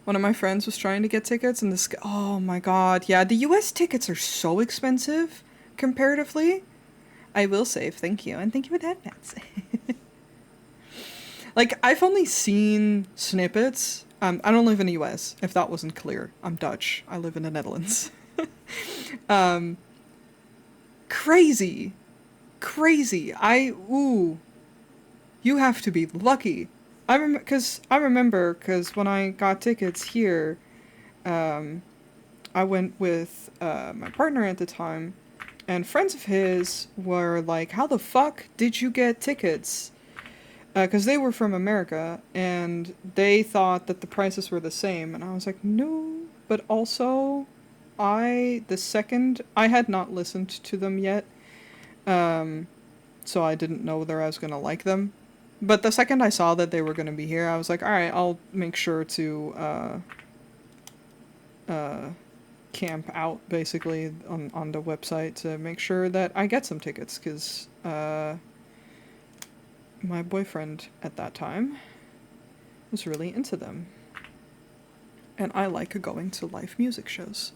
Speaker 1: One of my friends was trying to get tickets and oh my god, yeah, the US tickets are so expensive, comparatively. I will save, thank you, and thank you for that, Nats. I've only seen snippets. I don't live in the US, if that wasn't clear. I'm Dutch. I live in the Netherlands. Crazy. Crazy. You have to be lucky. I remember, because when I got tickets here, I went with my partner at the time, and friends of his were like, how the fuck did you get tickets? Because they were from America, and they thought that the prices were the same, and I was like, no, but also, I had not listened to them yet, so I didn't know whether I was gonna like them. But the second I saw that they were going to be here, I was like, alright, I'll make sure to camp out basically on the website to make sure that I get some tickets because my boyfriend at that time was really into them. And I like going to live music shows.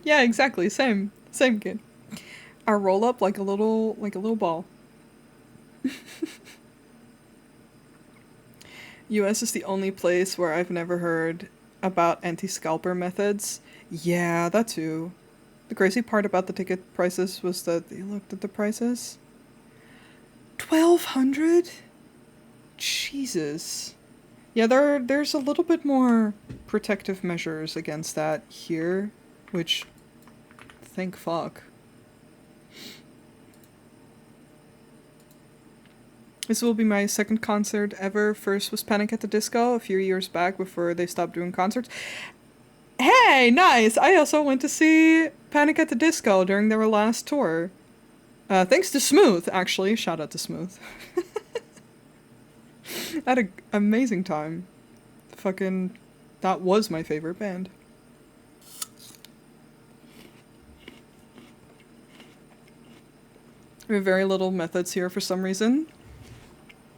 Speaker 1: Yeah, exactly. Same kid. I roll up like a little ball. US is the only place where I've never heard about anti-scalper methods. Yeah, that too. The crazy part about the ticket prices was that they looked at the prices. 1,200? Jesus. Yeah, there's a little bit more protective measures against that here, which, thank fuck. This will be my second concert ever. First was Panic at the Disco a few years back before they stopped doing concerts. Hey, nice! I also went to see Panic at the Disco during their last tour. Thanks to Smooth, actually. Shout out to Smooth. I had an amazing time. Fucking, that was my favorite band. We have very little methods here for some reason.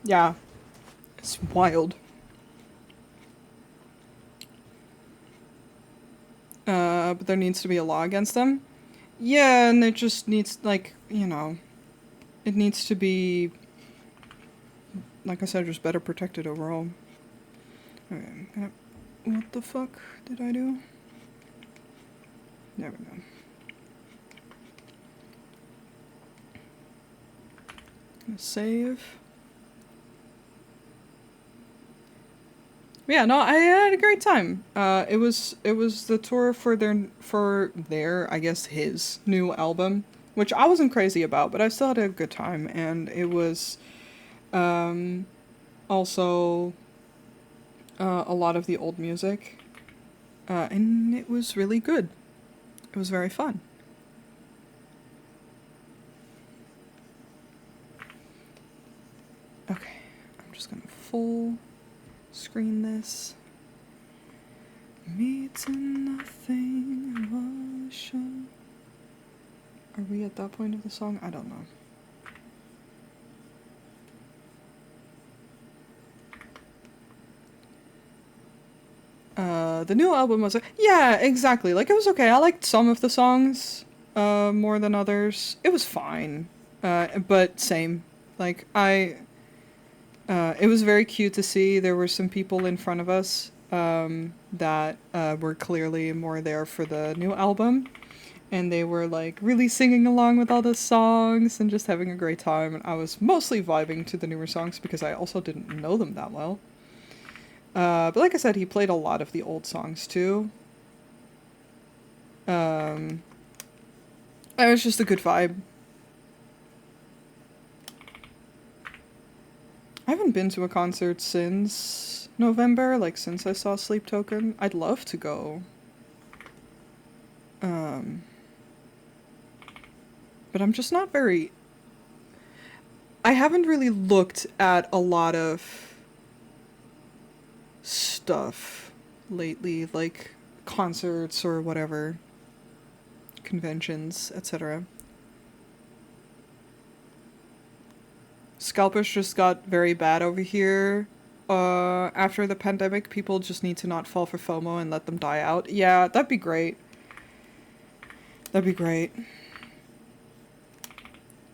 Speaker 1: Yeah, it's wild. But there needs to be a law against them. Yeah, and it just needs, like, you know, it needs to be, like I said, just better protected overall. Okay, I'm gonna, what the fuck did I do? There we go. Gonna save. Yeah, no, I had a great time. It was the tour for their I guess his new album, which I wasn't crazy about, but I still had a good time, and it was also a lot of the old music, and it was really good. It was very fun. Okay, I'm just gonna full screen this. Me to nothing was shown. Are we at that point of the song? I don't know. The new album was, yeah, exactly. Like, it was okay. I liked some of the songs more than others. It was fine. But same. Like, it was very cute to see. There were some people in front of us that were clearly more there for the new album. And they were, like, really singing along with all the songs and just having a great time. And I was mostly vibing to the newer songs because I also didn't know them that well. But like I said, he played a lot of the old songs too. It was just a good vibe. I haven't been to a concert since November, like since I saw Sleep Token. I'd love to go. But I'm just not very... I haven't really looked at a lot of stuff lately, like concerts or whatever, conventions, etc. Scalpers just got very bad over here. After the pandemic, people just need to not fall for FOMO and let them die out. Yeah, that'd be great. That'd be great.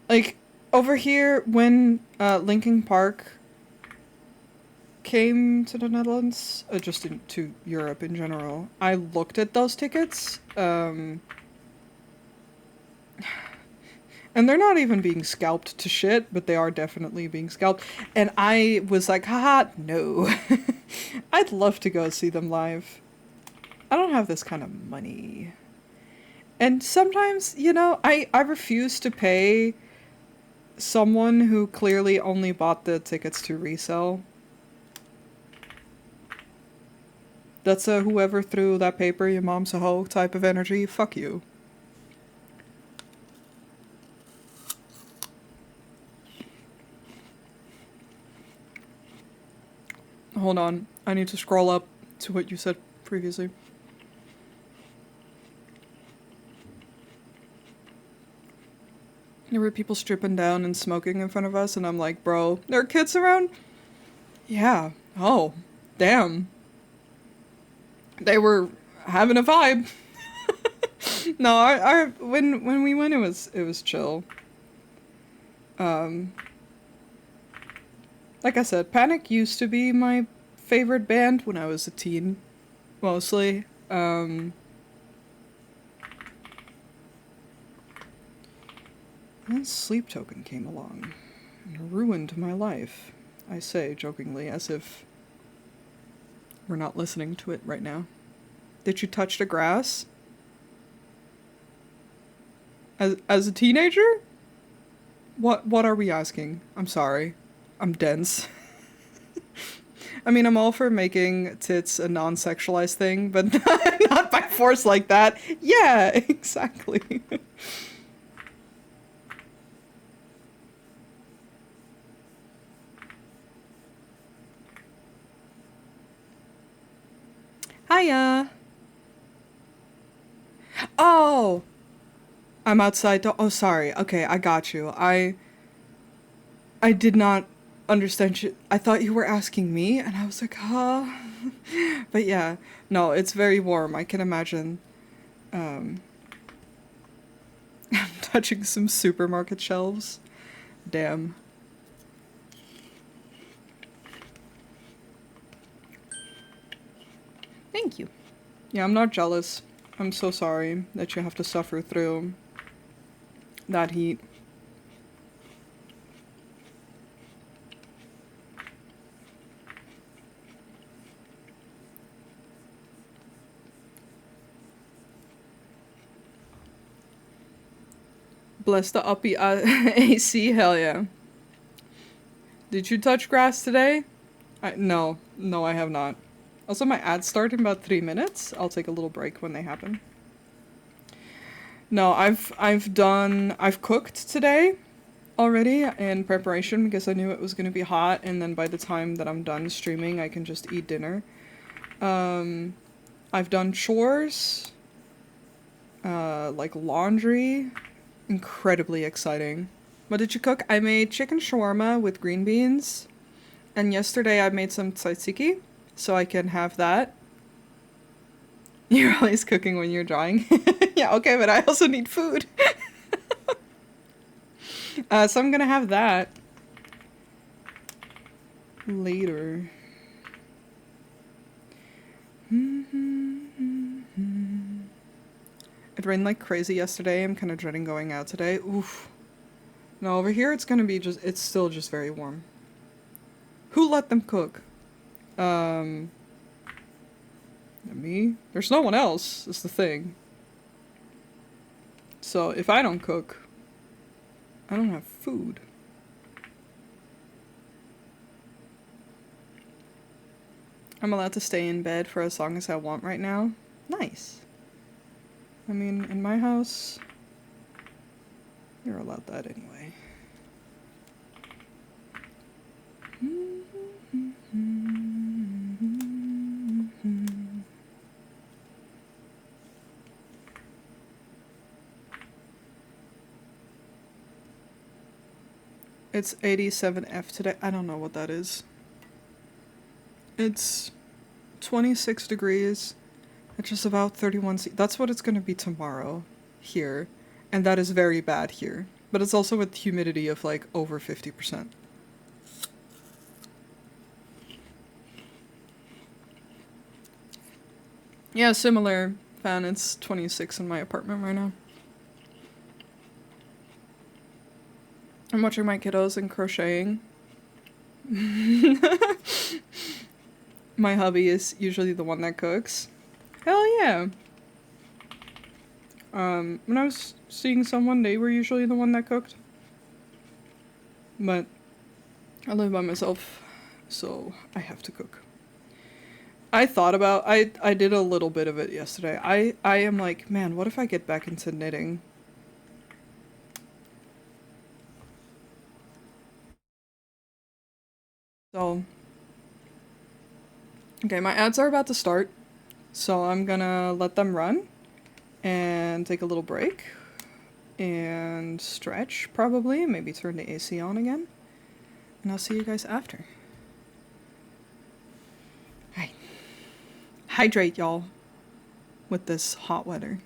Speaker 1: Like, over here, when Linkin Park came to the Netherlands, just to Europe in general, I looked at those tickets, and they're not even being scalped to shit, but they are definitely being scalped, and I was like, haha, no. I'd love to go see them live. I don't have this kind of money. And sometimes, you know, I refuse to pay someone who clearly only bought the tickets to resell. That's a whoever threw that paper, your mom's a hoe type of energy. Fuck you. Hold on. I need to scroll up to what you said previously. There were people stripping down and smoking in front of us, and I'm like, bro, there are kids around? Yeah. Oh, damn. They were having a vibe. No, our when we went, it was chill. Um, like I said, Panic used to be my favorite band when I was a teen, mostly. Then Sleep Token came along and ruined my life. I say jokingly, as if we're not listening to it right now. Did you touch the grass? As a teenager? What are we asking? I'm sorry. I'm dense. I mean, I'm all for making tits a non-sexualized thing, but not by force like that. Yeah, exactly. Hiya. Oh, I'm outside. Oh, sorry. Okay, I got you. I did not understand you. I thought you were asking me, and I was like, huh? But yeah, no, it's very warm. I can imagine. Um, touching some supermarket shelves. Damn. Thank you. Yeah, I'm not jealous. I'm so sorry that you have to suffer through that heat. Bless the uppy AC, hell yeah. Did you touch grass today? No, I have not. Also, my ads start in about 3 minutes. I'll take a little break when they happen. No, I've cooked today already in preparation because I knew it was gonna be hot, and then by the time that I'm done streaming, I can just eat dinner. I've done chores, like laundry. Incredibly exciting. What did you cook? I made chicken shawarma with green beans, and yesterday I made some tzatziki, so I can have that. You're always cooking when you're drawing. Yeah, okay, but I also need food. So I'm gonna have that later. It rained like crazy yesterday. I'm kind of dreading going out today. Oof. No, over here it's gonna be it's still just very warm. Who let them cook? Me? There's no one else, is the thing. So if I don't cook, I don't have food. I'm allowed to stay in bed for as long as I want right now. Nice. I mean, in my house, you're allowed that anyway. It's 87F today. I don't know what that is. It's 26 degrees. It's just about 31 C. That's what it's going to be tomorrow here. And that is very bad here. But it's also with humidity of like over 50%. Yeah, similar fan. It's 26 in my apartment right now. I'm watching my kiddos and crocheting. My hubby is usually the one that cooks. Hell yeah. When I was seeing someone, they were usually the one that cooked. But I live by myself, so I have to cook. I did a little bit of it yesterday. I am like, man, what if I get back into knitting? So Okay, my ads are about to start, so I'm gonna let them run and take a little break and stretch, probably, maybe turn the AC on again, and I'll see you guys after. Alright. Hydrate, y'all, with this hot weather.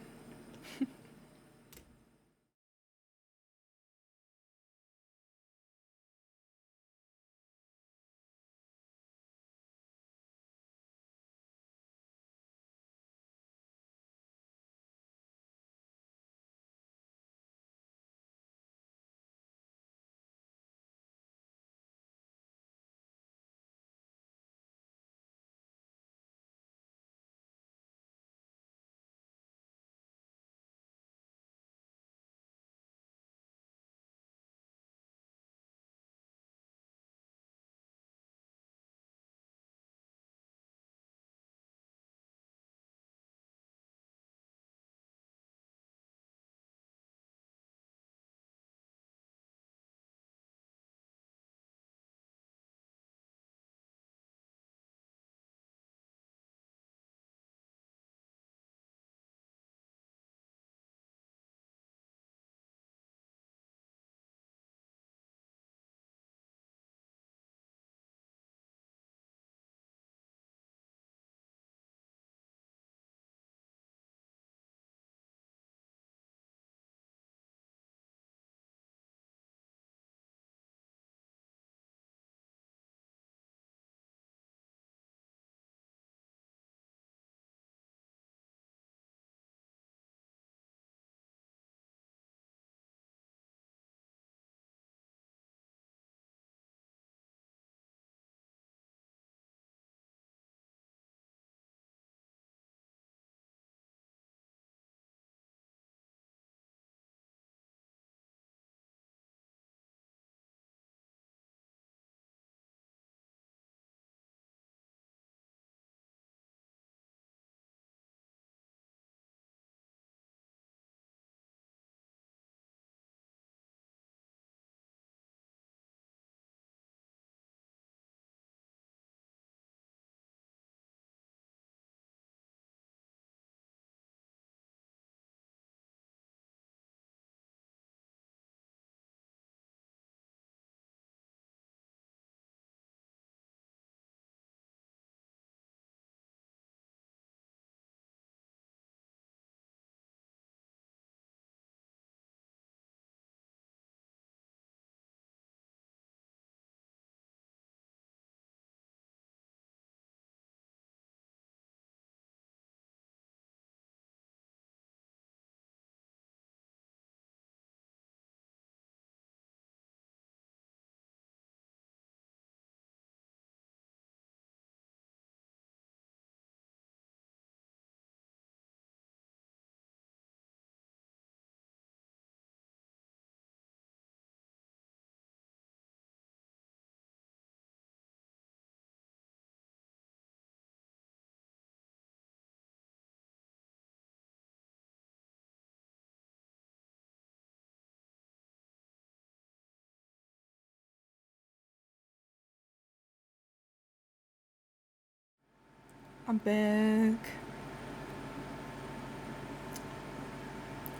Speaker 1: I'm back.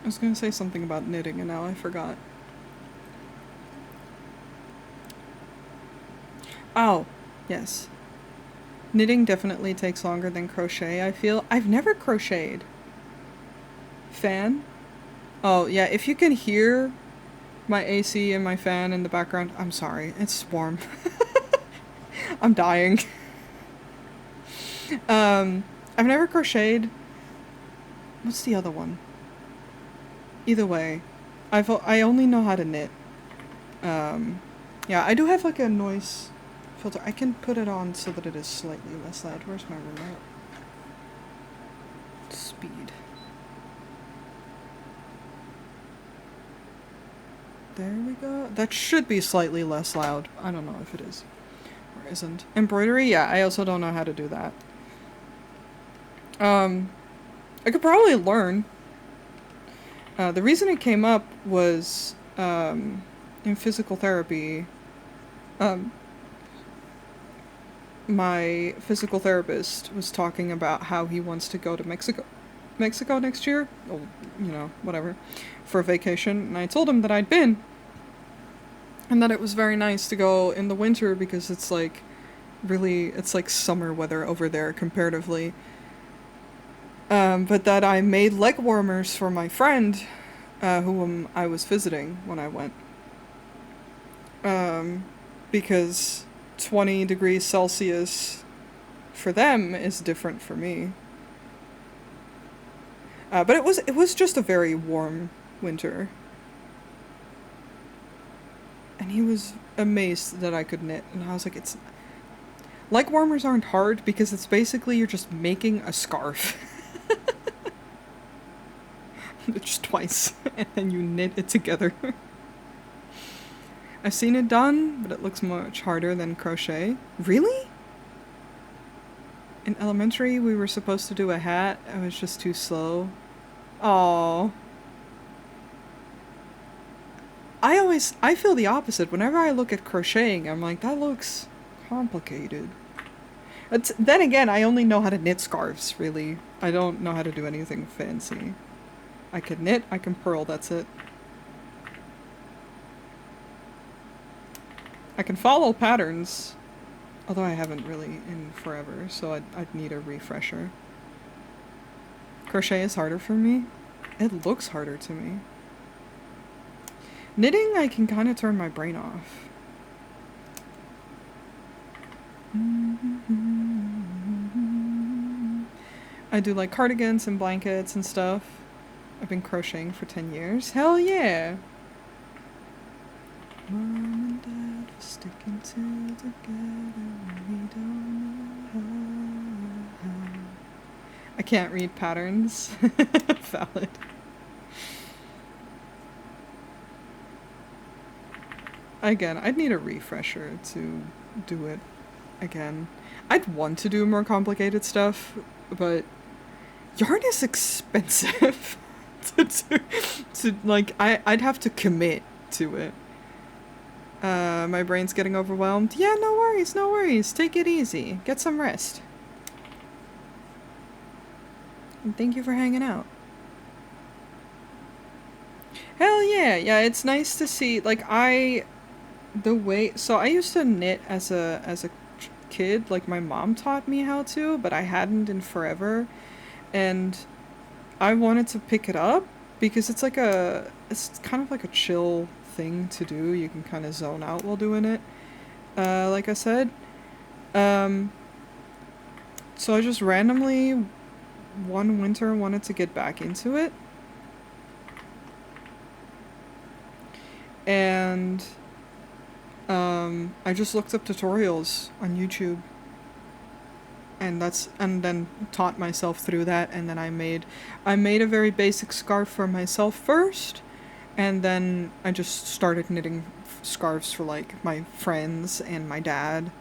Speaker 1: I was gonna say something about knitting and now I forgot. Oh, yes. Knitting definitely takes longer than crochet, I feel. I've never crocheted. Fan? Oh, yeah, if you can hear my AC and my fan in the background, I'm sorry. It's warm. I'm dying. I've never crocheted. What's the other one? Either way, I only know how to knit. Yeah, I do have like a noise filter. I can put it on so that it is slightly less loud. Where's my remote? Speed. There we go. That should be slightly less loud. I don't know if it is or isn't. Embroidery? Yeah, I also don't know how to do that. I could probably learn. The reason it came up was in physical therapy. Um, my physical therapist was talking about how he wants to go to Mexico next year, or, you know, whatever, for a vacation. And I told him that I'd been, and that it was very nice to go in the winter because it's like really, it's like summer weather over there comparatively. But that I made leg warmers for my friend, whom I was visiting when I went. Because 20 degrees Celsius for them is different for me. But it was just a very warm winter. And he was amazed that I could knit, and I was like, it's leg warmers aren't hard because it's basically you're just making a scarf. Just twice, and then you knit it together. I've seen it done, but it looks much harder than crochet. Really? In elementary, we were supposed to do a hat. I was just too slow. Aww. I feel the opposite. Whenever I look at crocheting, I'm like, that looks complicated. Then again, I only know how to knit scarves, really. I don't know how to do anything fancy. I can knit, I can purl, that's it. I can follow patterns, although I haven't really in forever, so I'd need a refresher. Crochet is harder for me. It looks harder to me. Knitting, I can kind of turn my brain off. I do like cardigans and blankets and stuff. I've been crocheting for 10 years. Hell yeah! Mom and Dad were sticking together when we don't know how. I can't read patterns. Valid. Again, I'd need a refresher to do it again. I'd want to do more complicated stuff, but yarn is expensive. I'd have to commit to it. My brain's getting overwhelmed. Yeah, no worries, no worries. Take it easy. Get some rest. And thank you for hanging out. Hell yeah, yeah, it's nice to see, like, so I used to knit as a kid, like my mom taught me how to, but I hadn't in forever, and I wanted to pick it up because it's kind of like a chill thing to do. You can kind of zone out while doing it, like I said. So I just randomly one winter wanted to get back into it, and I just looked up tutorials on YouTube, and then taught myself through that, and then I made a very basic scarf for myself first, and then I just started knitting scarves for like my friends and my dad,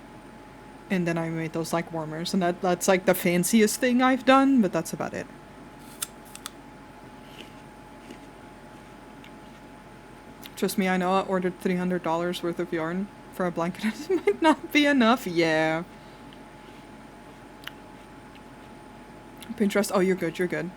Speaker 1: and then I made those like warmers, and that's like the fanciest thing I've done, but that's about it. Trust me, I know I ordered $300 worth of yarn for a blanket. It might not be enough. Yeah. Pinterest. Oh, you're good. You're good.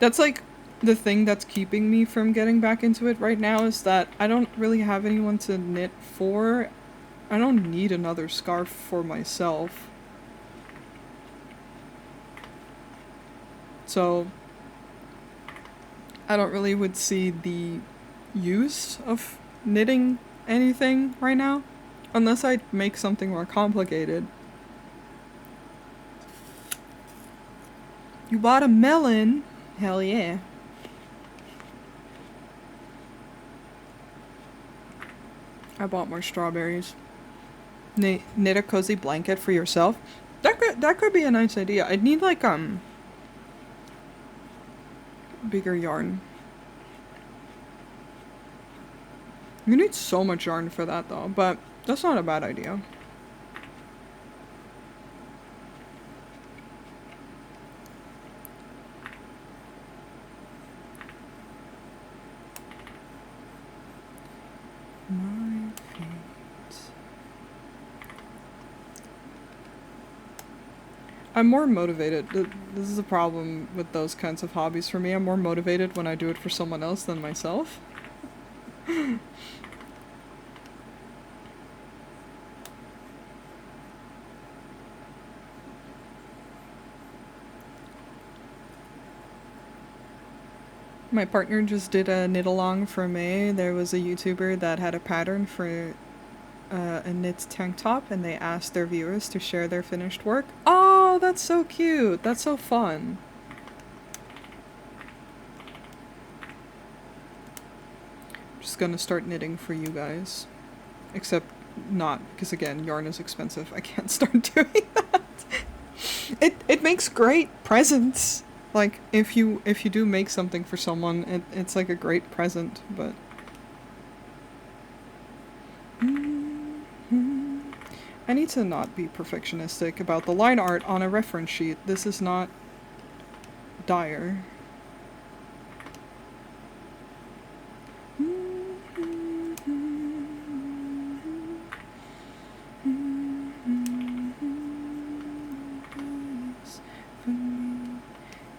Speaker 1: That's like the thing that's keeping me from getting back into it right now is that I don't really have anyone to knit for. I don't need another scarf for myself. So I don't really would see the use of knitting anything right now, unless I make something more complicated. You bought a melon? Hell yeah. I bought more strawberries. Knit a cozy blanket for yourself? That could be a nice idea. I'd need like bigger yarn. You need so much yarn for that though, but that's not a bad idea. I'm more motivated. This is a problem with those kinds of hobbies for me. I'm more motivated when I do it for someone else than myself. My partner just did a knit along for May. There was a YouTuber that had a pattern for a knit tank top, and they asked their viewers to share their finished work. Oh, that's so cute. That's so fun. I'm just gonna start knitting for you guys. Except not, because again, yarn is expensive. I can't start doing that. It makes great presents. Like, if you do make something for someone, it's like a great present, but... I need to not be perfectionistic about the line art on a reference sheet. This is not dire.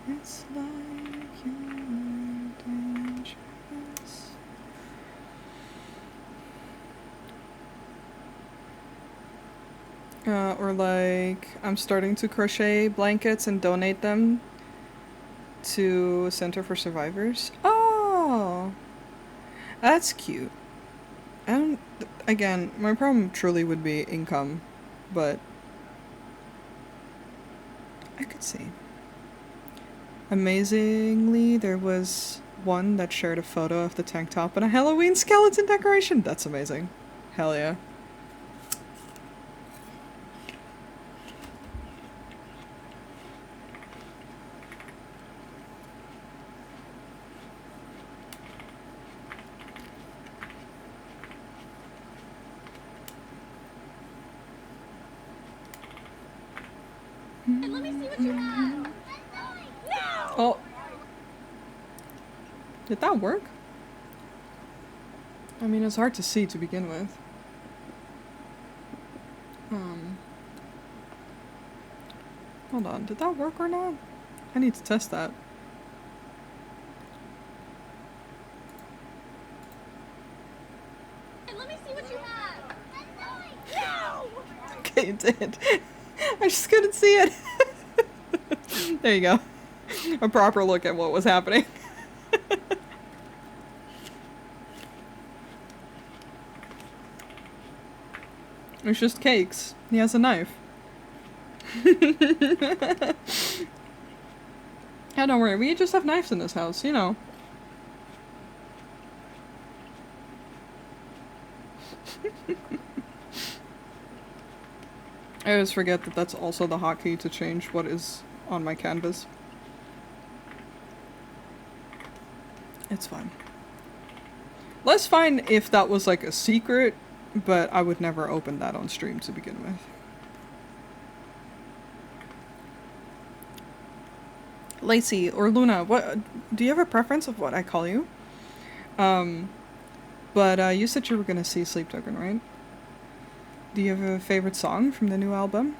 Speaker 1: It's like you're dangerous. Or like, I'm starting to crochet blankets and donate them to Center for Survivors. Oh! That's cute. Again, my problem truly would be income, but I could see. Amazingly, there was one that shared a photo of the tank top and a Halloween skeleton decoration. That's amazing. Hell yeah.
Speaker 2: And let me see what you have. No!
Speaker 1: Oh. Did that work? I mean, it's hard to see to begin with. Hold on, did that work or not? I need to test that.
Speaker 2: And let me see what you have. No!
Speaker 1: Okay, it did. I just couldn't see it. There you go. A proper look at what was happening. It's just cakes. He has a knife. Yeah, don't worry. We just have knives in this house, you know. I always forget that that's also the hotkey to change what is on my canvas. It's fine. Less fine if that was like a secret, but I would never open that on stream to begin with. Lacey or Luna, what do you have a preference of what I call you? But you said you were gonna see Sleep Token, right? Do you have a favorite song from the new album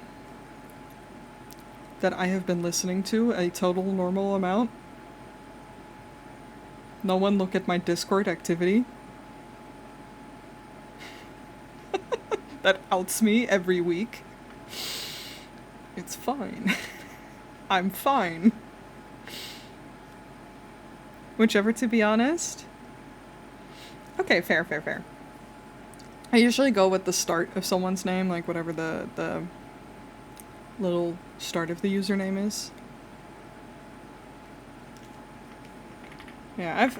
Speaker 1: that I have been listening to a total normal amount? No one look at my Discord activity. That outs me every week. It's fine. I'm fine. Whichever, to be honest. Okay, fair, fair, fair. I usually go with the start of someone's name, like whatever the little start of the username is. Yeah,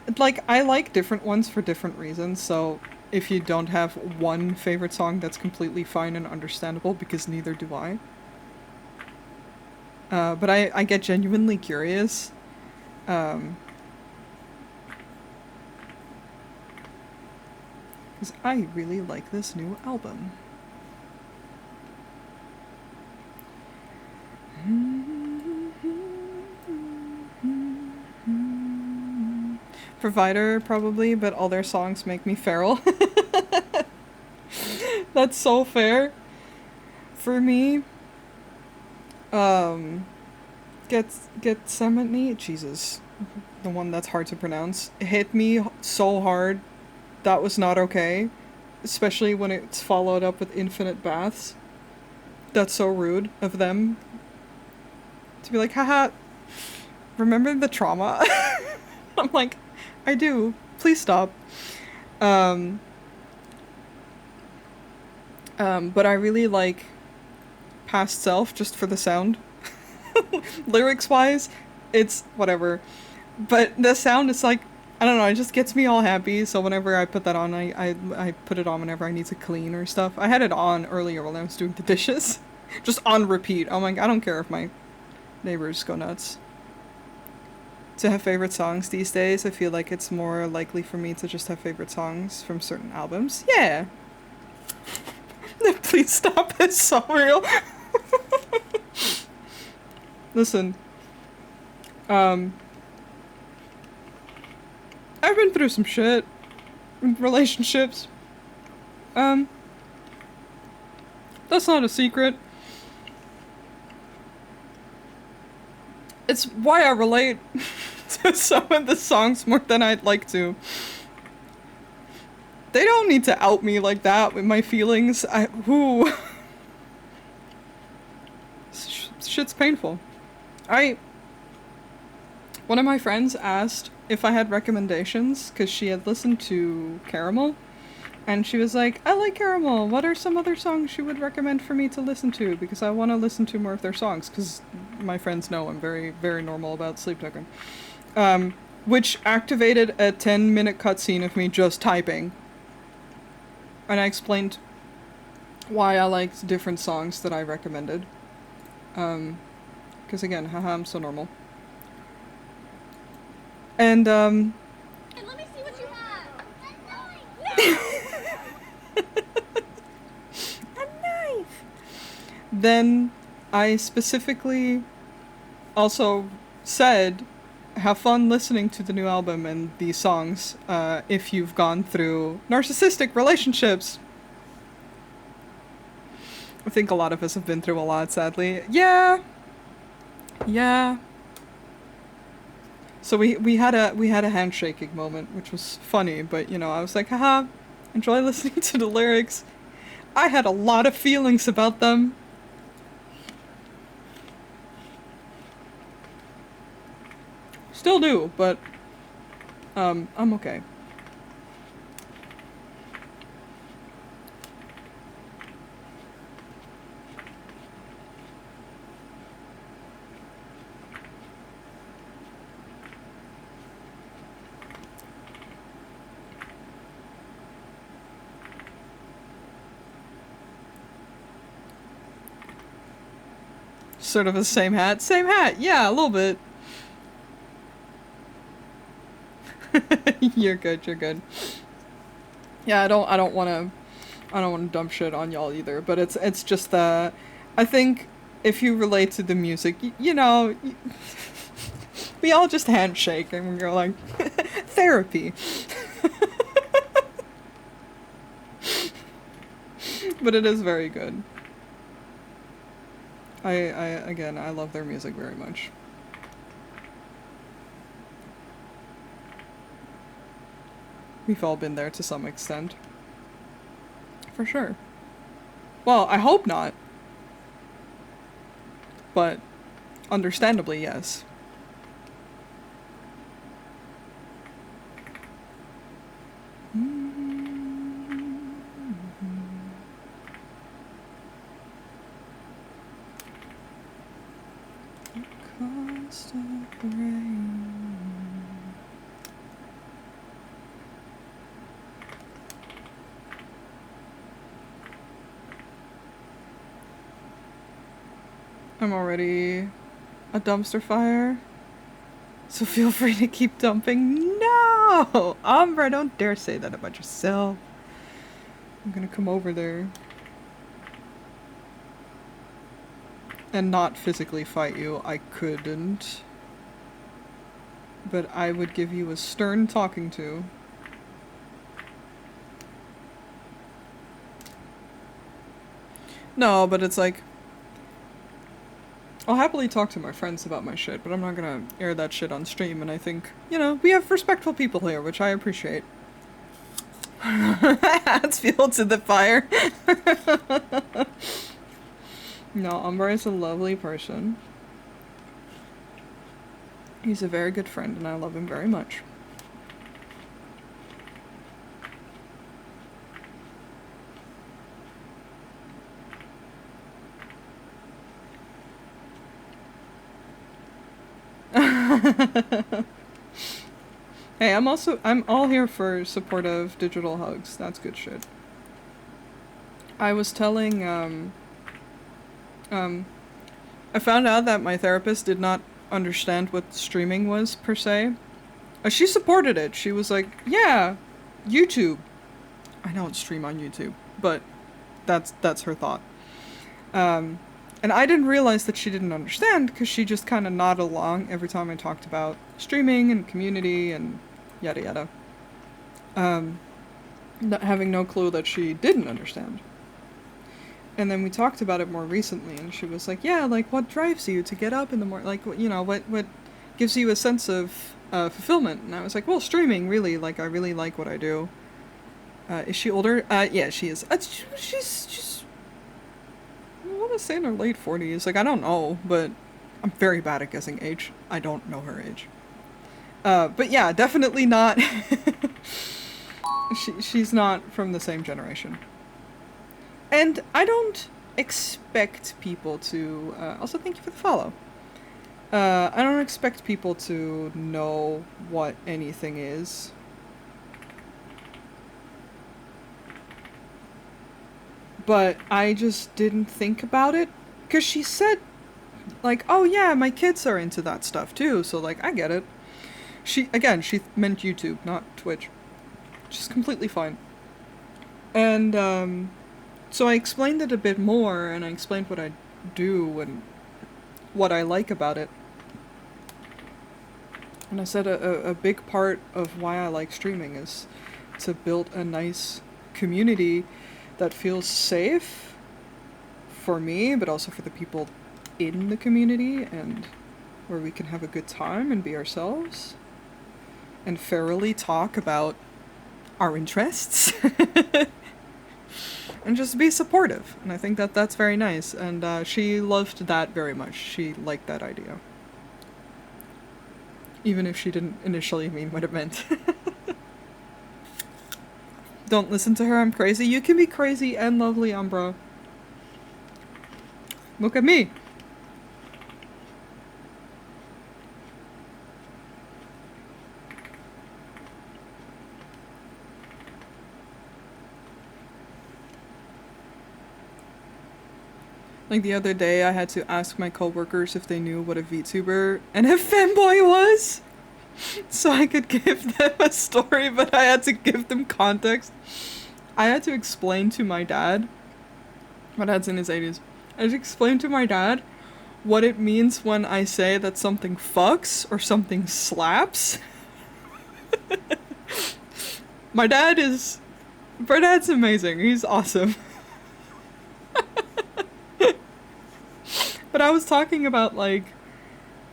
Speaker 1: I like different ones for different reasons, so if you don't have one favorite song, that's completely fine and understandable, because neither do I. But I get genuinely curious. Because I really like this new album. Provider, probably, but all their songs make me feral. That's so fair. For me, Um, Gethsemane, Jesus, the one that's hard to pronounce, hit me so hard. That was not okay, especially when it's followed up with infinite baths. That's so rude of them to be like, haha, remember the trauma? I'm like, I do. Please stop. Um, but I really like Past Self just for the sound. Lyrics wise, it's whatever. But the sound is like, I don't know, it just gets me all happy. So whenever I put that on, I put it on whenever I need to clean or stuff. I had it on earlier while I was doing the dishes. Just on repeat. I'm like, I don't care if my neighbors go nuts. To have favorite songs these days, I feel like it's more likely for me to just have favorite songs from certain albums. Yeah. Please stop, it's so real. Listen, um, I've been through some shit with relationships. Um, that's not a secret. It's why I relate to some of the songs more than I'd like to. They don't need to out me like that with my feelings. Shit's painful. One of my friends asked if I had recommendations because she had listened to Caramel, and she was like, I like Caramel. What are some other songs you would recommend for me to listen to? Because I want to listen to more of their songs, because my friends know I'm very, very normal about sleep token. Which activated a 10-minute cutscene of me just typing. And I explained why I liked different songs that I recommended. Because again, haha, I'm so normal. And,
Speaker 2: And let me see what you have.
Speaker 1: a knife! Then I specifically also said, have fun listening to the new album and these songs if you've gone through narcissistic relationships. I think a lot of us have been through a lot, sadly. Yeah. So we had a handshaking moment, which was funny, but you know, I was like, haha, enjoy listening to the lyrics. I had a lot of feelings about them. Still do, but I'm okay. Sort of the same hat. Same hat, yeah, a little bit. You're good. Yeah, I don't wanna dump shit on y'all either, but it's just that I think if you relate to the music, you know, we all just handshake and we go like, therapy. But it is very good. Again, I love their music very much. We've all been there to some extent. For sure. Well, I hope not. But, understandably, yes. Constant rain. I'm already a dumpster fire, so feel free to keep dumping. No! Umbra, don't dare say that about yourself. I'm gonna come over there and not physically fight you. I couldn't. But I would give you a stern talking to. No, but it's like, I'll happily talk to my friends about my shit, but I'm not gonna air that shit on stream, and I think, you know, we have respectful people here, which I appreciate. Adds fuel to the fire. No, Umbra is a lovely person. He's a very good friend, and I love him very much. Hey, I'm all here for supportive digital hugs. That's good shit. I was telling, I found out that my therapist did not understand what streaming was, per se. She supported it. She was like, yeah, YouTube. I don't stream on YouTube, but that's her thought. And I didn't realize that she didn't understand, because she just kind of nodded along every time I talked about streaming and community and yada yada. Having no clue that she didn't understand. And then we talked about it more recently, and she was like, yeah, like, what drives you to get up in the morning? Like, you know, what gives you a sense of fulfillment? And I was like, well, streaming, really. Like, I really like what I do. Is she older? Yeah, she is. She's I want to say in her late 40s. Like, I don't know, but I'm very bad at guessing age. I don't know her age. But yeah, definitely not. She's not from the same generation. And I don't expect people to, also thank you for the follow. I don't expect people to know what anything is. But I just didn't think about it, because she said, like, oh yeah, my kids are into that stuff too, so like, I get it. She meant YouTube, not Twitch. Which is completely fine. And, so I explained it a bit more, and I explained what I do and what I like about it. And I said a big part of why I like streaming is to build a nice community that feels safe for me, but also for the people in the community, and where we can have a good time and be ourselves and fairly talk about our interests and just be supportive. And I think that that's very nice, and she loved that very much. She liked that idea, even if she didn't initially mean what it meant. Don't listen to her, I'm crazy. You can be crazy and lovely, Umbra. Look at me. Like the other day, I had to ask my coworkers if they knew what a VTuber and a femboy was, so I could give them a story, but I had to give them context. I had to explain to my dad, my dad's in his 80s, I had to explain to my dad what it means when I say that something fucks or something slaps. My dad's amazing, he's awesome. But I was talking about, like,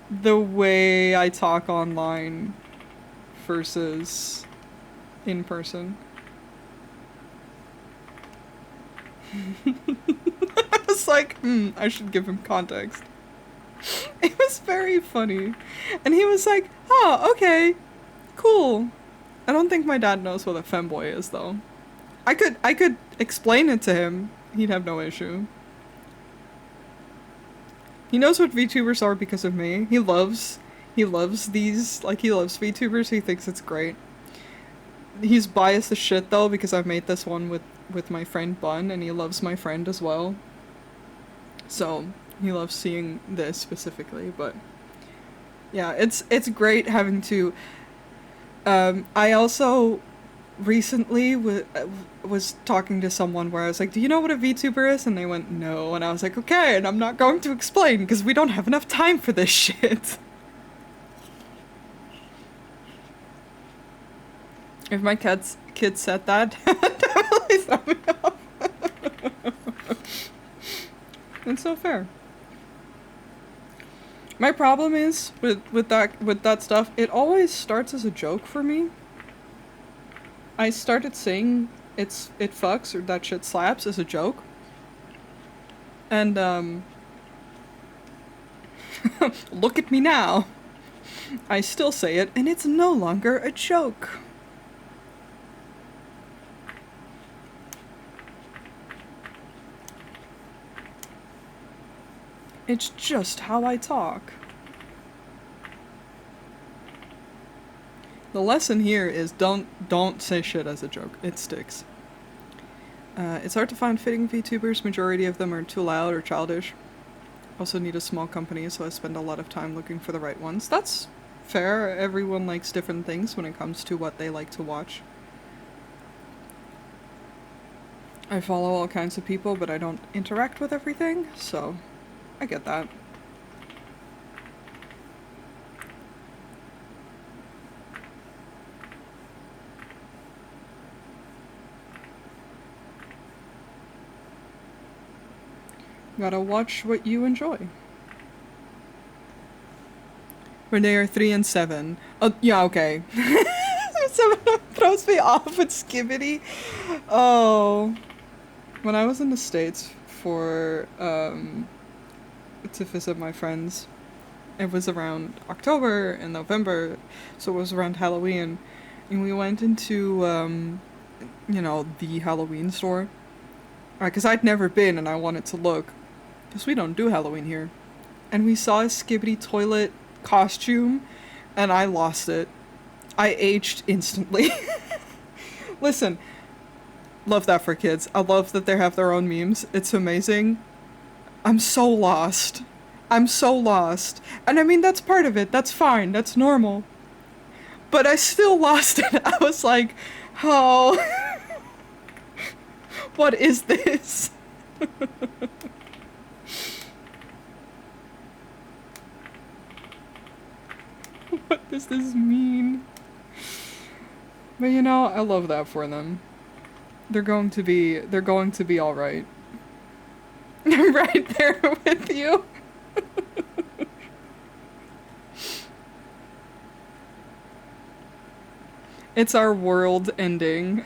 Speaker 1: the way I talk online versus in person. I was like, I should give him context. It was very funny. And he was like, oh, okay, cool. I don't think my dad knows what a femboy is, though. I could explain it to him. He'd have no issue. He knows what VTubers are because of me. He loves these, like, he loves VTubers. He thinks it's great. He's biased as shit, though, because I've made this one with my friend Bun, and he loves my friend as well. So, he loves seeing this specifically, but yeah, it's great having to, I also recently was talking to someone where I was like, do you know what a VTuber is? And they went, no. And I was like, okay, and I'm not going to explain because we don't have enough time for this shit. If my kid said that, definitely throw me off. It's so fair. My problem is with that stuff, it always starts as a joke for me. I started saying it fucks or that shit slaps as a joke. And look at me now. I still say it and it's no longer a joke. It's just how I talk. The lesson here is don't say shit as a joke. It sticks. It's hard to find fitting VTubers. Majority of them are too loud or childish. Also need a small company, so I spend a lot of time looking for the right ones. That's fair. Everyone likes different things when it comes to what they like to watch. I follow all kinds of people, but I don't interact with everything, so I get that. Gotta watch what you enjoy. When they are 3 and 7. Oh, yeah, okay. 7 throws me off with Skibbity. Oh. When I was in the States for, to visit my friends, it was around October and November, so it was around Halloween, and we went into, you know, the Halloween store. Because I'd never been and I wanted to look, because we don't do Halloween here. And we saw a Skibbity toilet costume, and I lost it. I aged instantly. Listen, love that for kids. I love that they have their own memes. It's amazing. I'm so lost. I'm so lost. And I mean, that's part of it. That's fine. That's normal. But I still lost it. I was like, oh. What is this? What does this mean? But you know, I love that for them. They're going to be alright. I'm right there with you. It's our world ending.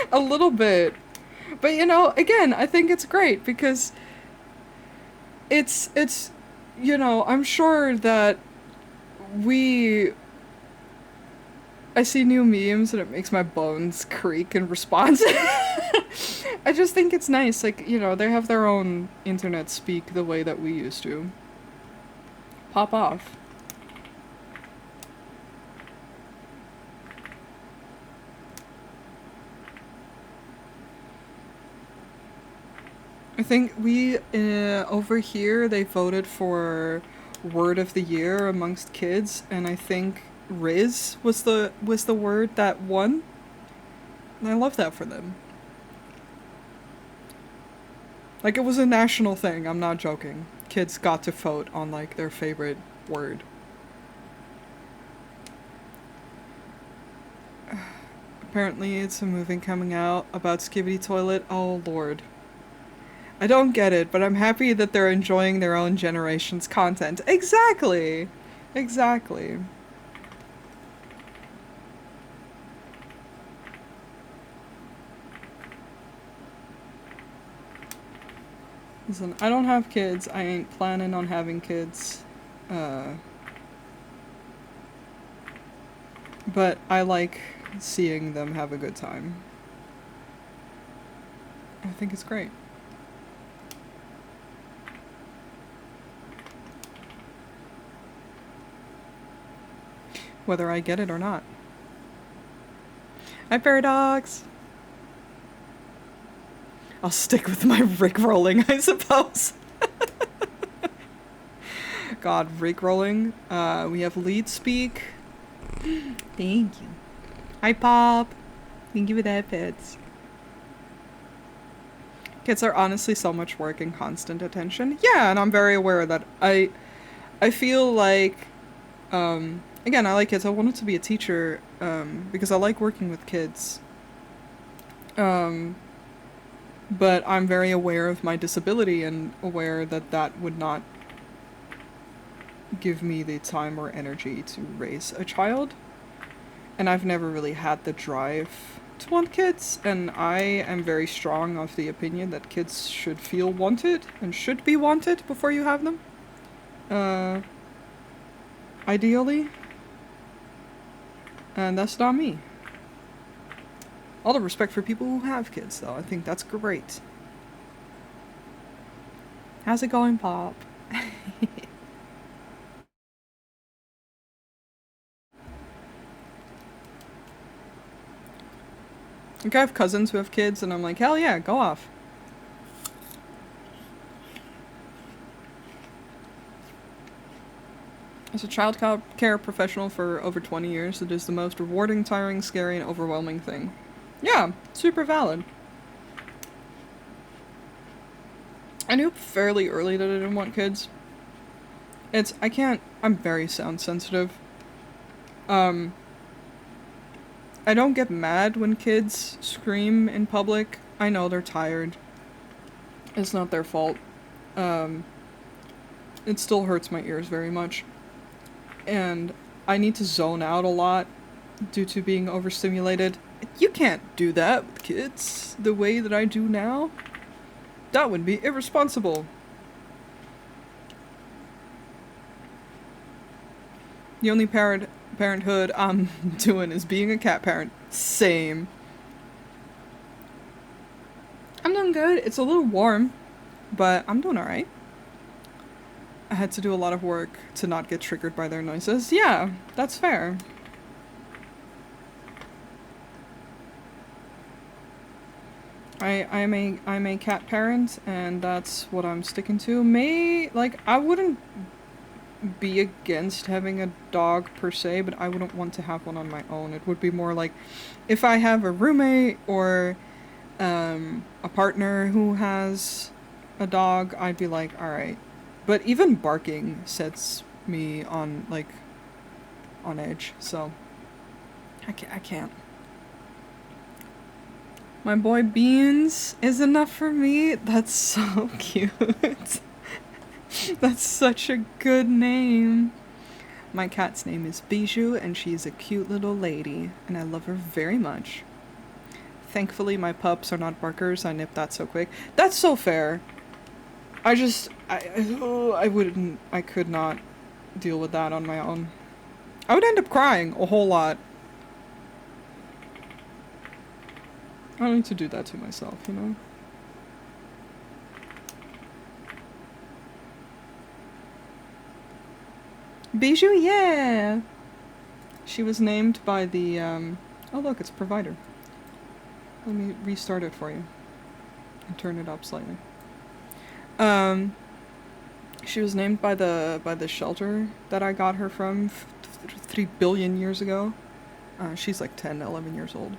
Speaker 1: A little bit. But you know, again, I think it's great because it's you know, I'm sure that I see new memes and it makes my bones creak in response. I just think it's nice, like, you know, they have their own internet speak the way that we used to. Pop off. I think we, over here, they voted for word of the year amongst kids, and I think Riz was the word that won. And I love that for them. Like, it was a national thing, I'm not joking. Kids got to vote on, like, their favorite word. Apparently it's a movie coming out about Skibbity Toilet. Oh, Lord. I don't get it, but I'm happy that they're enjoying their own generation's content. Exactly! Exactly. Listen, I don't have kids. I ain't planning on having kids. But I like seeing them have a good time. I think it's great. Whether I get it or not. Hi, Paradox! I'll stick with my Rickrolling, I suppose. God, Rickrolling. We have lead speak. Thank you. Hi, Pop. Thank you for the pets. Kids are honestly so much work and constant attention. Yeah, and I'm very aware that I feel like, again, I like kids. I wanted to be a teacher, because I like working with kids. But I'm very aware of my disability and aware that that would not give me the time or energy to raise a child. And I've never really had the drive to want kids, and I am very strong of the opinion that kids should feel wanted and should be wanted before you have them. Uh, Ideally. And that's not me. All the respect for people who have kids, though. I think that's great. How's it going, Pop? Like, I have cousins who have kids, and I'm like, hell yeah, go off. As a child care professional for over 20 years, it is the most rewarding, tiring, scary, and overwhelming thing. Yeah, super valid. I knew fairly early that I didn't want kids. I'm very sound sensitive. I don't get mad when kids scream in public. I know they're tired. It's not their fault. Um, it still hurts my ears very much. And I need to zone out a lot due to being overstimulated. You can't do that with kids the way that I do now. That would be irresponsible. The only parenthood I'm doing is being a cat parent. Same. I'm doing good. It's a little warm, but I'm doing alright. I had to do a lot of work to not get triggered by their noises. Yeah, that's fair. I'm a cat parent, and that's what I'm sticking to. I wouldn't be against having a dog per se, but I wouldn't want to have one on my own. It would be more like if I have a roommate or a partner who has a dog, I'd be like, alright. But even barking sets me on edge, so I can't. My boy Beans is enough for me. That's so cute. That's such a good name. My cat's name is Bijou, and she's a cute little lady, and I love her very much. Thankfully, my pups are not barkers. I nip that so quick. That's so fair. I could not deal with that on my own. I would end up crying a whole lot. I don't need to do that to myself, you know? Bijou, yeah! She was named by the, oh look, it's provider. Let me restart it for you. And turn it up slightly. She was named by the shelter that I got her from 3 billion years ago. She's like 10, 11 years old.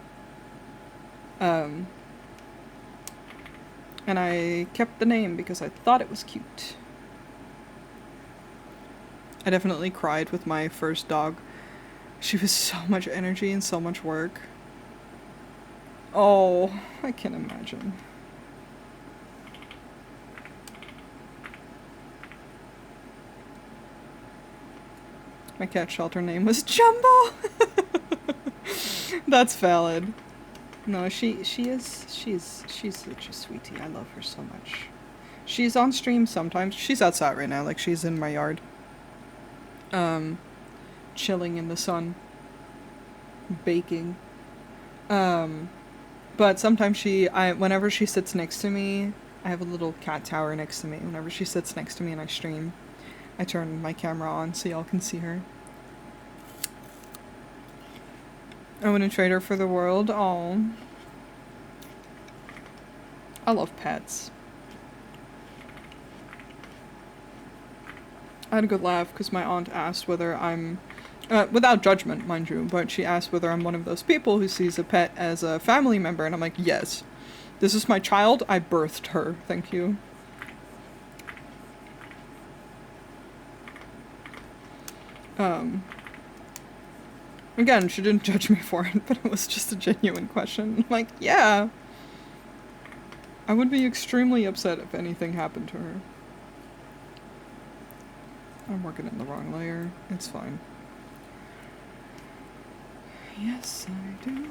Speaker 1: And I kept the name because I thought it was cute. I definitely cried with my first dog. She was so much energy and so much work. Oh, I can imagine. My cat shelter name was Jumbo! That's valid. No, she's such a sweetie. I love her so much. She's on stream sometimes. She's outside right now, like she's in my yard. Chilling in the sun. Baking. But sometimes whenever she sits next to me, I have a little cat tower next to me. Whenever she sits next to me and I stream, I turn my camera on so y'all can see her. I wouldn't trade her for the world. Aw. I love pets. I had a good laugh because my aunt asked whether I'm, without judgment, mind you, but she asked whether I'm one of those people who sees a pet as a family member, and I'm like, yes. This is my child. I birthed her. Thank you. Again, she didn't judge me for it, but it was just a genuine question. I'm like, yeah. I would be extremely upset if anything happened to her. I'm working in the wrong layer. It's fine. Yes, I do.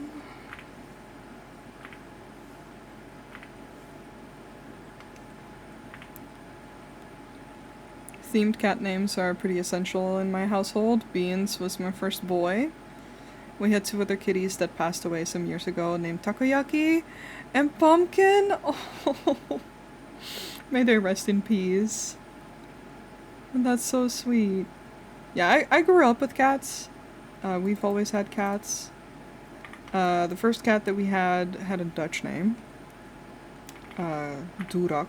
Speaker 1: Themed cat names are pretty essential in my household. Beans was my first boy. We had 2 other kitties that passed away some years ago named Takoyaki and Pumpkin. Oh, may they rest in peace. And that's so sweet. Yeah, I grew up with cats. We've always had cats. The first cat that we had a Dutch name. Durak,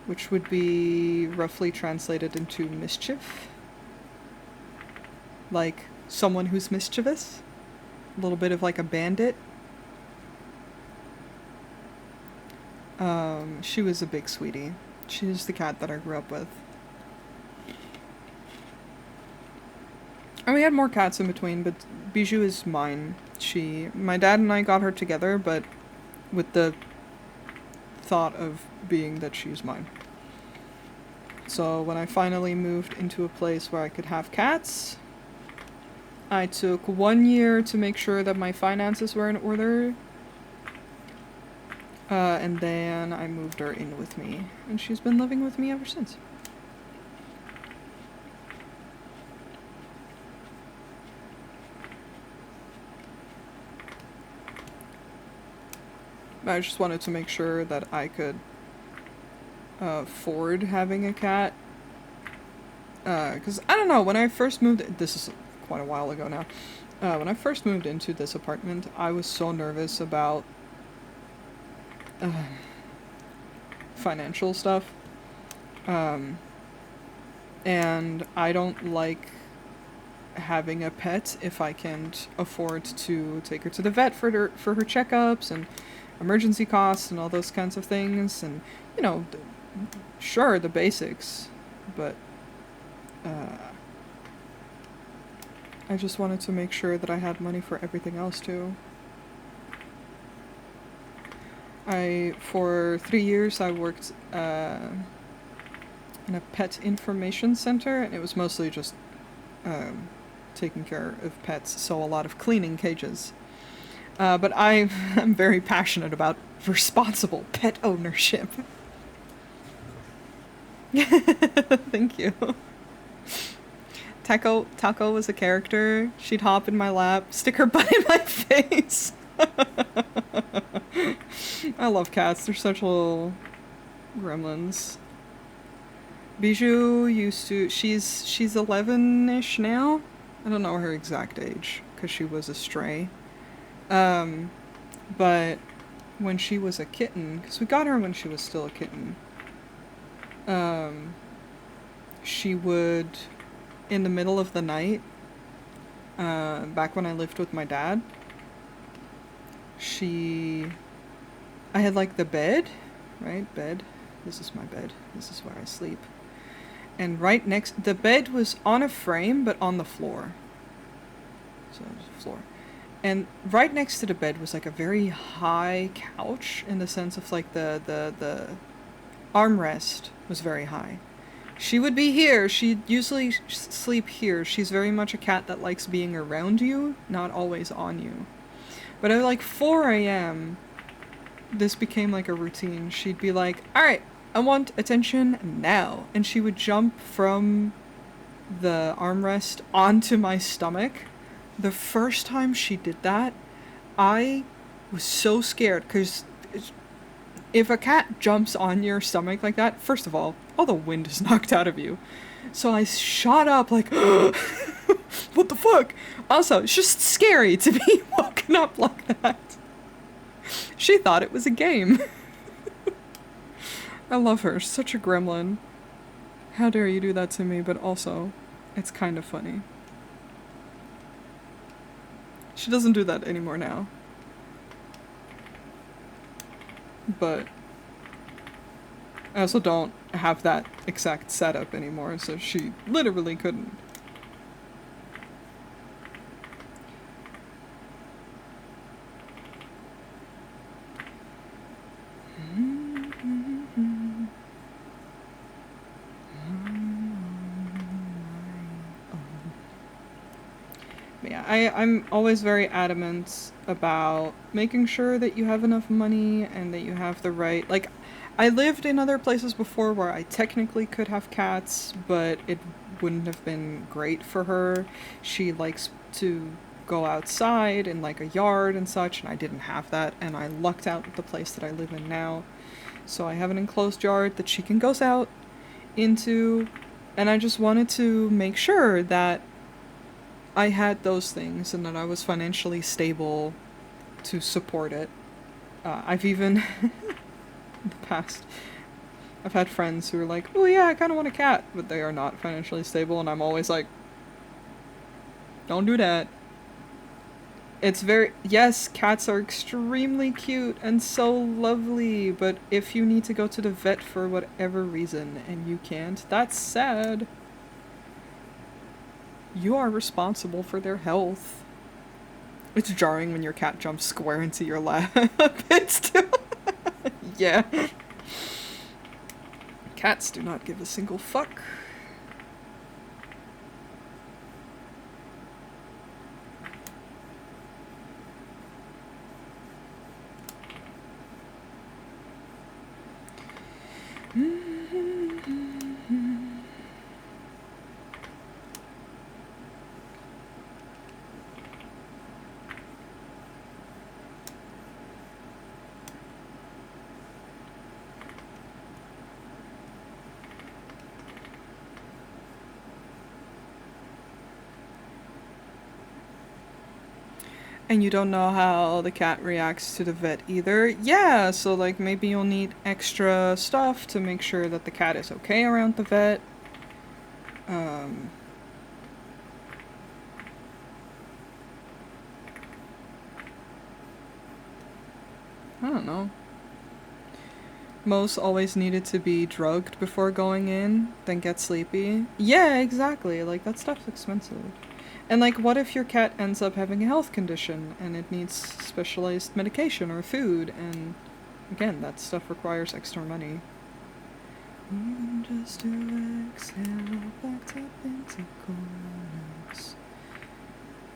Speaker 1: which would be roughly translated into mischief. Like someone who's mischievous. A little bit of like a bandit. She was a big sweetie. She's the cat that I grew up with. And we had more cats in between, but Bijou is mine. My dad and I got her together, but with the thought of being that she's mine. So when I finally moved into a place where I could have cats, I took 1 year to make sure that my finances were in order. And then I moved her in with me, and she's been living with me ever since. I just wanted to make sure that I could afford having a cat. Because, I don't know, when I first moved... This is quite a while ago now. When I first moved into this apartment, I was so nervous about financial stuff. And I don't like having a pet if I can't afford to take her to the vet for her checkups and emergency costs and all those kinds of things, and you know, sure, the basics, but I just wanted to make sure that I had money for everything else too. For 3 years I worked in a pet information center, and it was mostly just taking care of pets, so a lot of cleaning cages. But I'm very passionate about responsible pet ownership. Thank you. Taco was a character. She'd hop in my lap, stick her butt in my face. I love cats. They're such little gremlins. Bijou she's 11-ish now. I don't know her exact age because she was a stray. But when she was a kitten, because we got her when she was still a kitten, she would, in the middle of the night, back when I lived with my dad, I had like the bed, right? Bed. This is my bed. This is where I sleep. And the bed was on a frame, but on the floor. So it was the floor. And right next to the bed was like a very high couch, in the sense of like the armrest was very high. She would be here. She'd usually sleep here. She's very much a cat that likes being around you, not always on you. But at like 4 a.m., this became like a routine. She'd be like, all right, I want attention now. And she would jump from the armrest onto my stomach. The first time she did that, I was so scared, because if a cat jumps on your stomach like that, first of all the wind is knocked out of you. So I shot up like, what the fuck? Also, it's just scary to be woken up like that. She thought it was a game. I love her. Such a gremlin. How dare you do that to me, but also, it's kind of funny. She doesn't do that anymore now. But I also don't have that exact setup anymore, so she literally couldn't. yeah, I'm always very adamant about making sure that you have enough money and that you have the right, like, I lived in other places before where I technically could have cats, but it wouldn't have been great for her. She likes to go outside in like a yard and such, and I didn't have that, and I lucked out with the place that I live in now. So I have an enclosed yard that she can go out into, and I just wanted to make sure that I had those things and that I was financially stable to support it. I've even, in the past, I've had friends who are like, oh yeah, I kind of want a cat, but they are not financially stable, and I'm always like, don't do that. It's very, yes, cats are extremely cute and so lovely, but if you need to go to the vet for whatever reason and you can't, that's sad. You are responsible for their health. It's jarring when your cat jumps square into your lap. It's too. Yeah. Cats do not give a single fuck. And you don't know how the cat reacts to the vet either. Yeah, so like maybe you'll need extra stuff to make sure that the cat is okay around the vet. I don't know. Most always needed to be drugged before going in, then get sleepy. Yeah, exactly. Like, that stuff's expensive. And, like, what if your cat ends up having a health condition and it needs specialized medication or food? And, again, that stuff requires extra money. Even just to exhale, backed up into corners.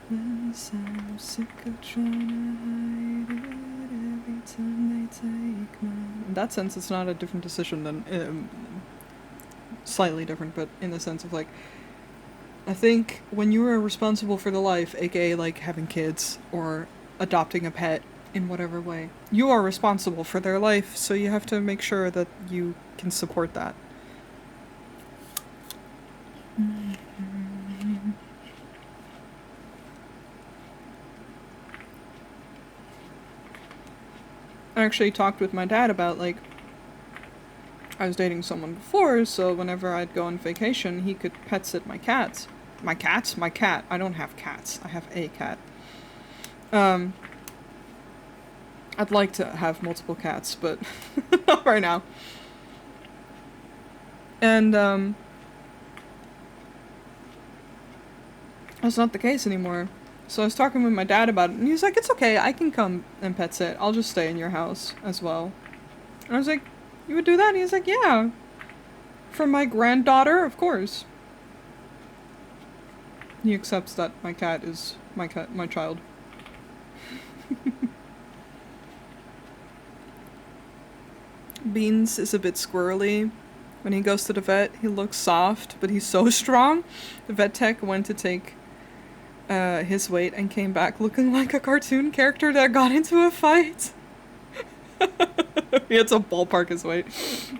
Speaker 1: Yes, I'm sick of trying to hide it every time they take mine. In that sense, it's not a different decision than, slightly different, but in the sense of, like, I think when you are responsible for the life, aka, like, having kids or adopting a pet in whatever way, you are responsible for their life, so you have to make sure that you can support that. I actually talked with my dad about, like, I was dating someone before, so whenever I'd go on vacation, he could pet sit my cats. My cats? My cat. I don't have cats. I have a cat. I'd like to have multiple cats, but not right now. And, that's not the case anymore. So I was talking with my dad about it, and he was like, it's okay, I can come and pet sit. I'll just stay in your house as well. And I was like, you would do that? And he was like, yeah. For my granddaughter, of course. He accepts that my cat is my child. Beans is a bit squirrely. When he goes to the vet, he looks soft, but he's so strong. The vet tech went to take his weight and came back looking like a cartoon character that got into a fight. He had to ballpark his weight.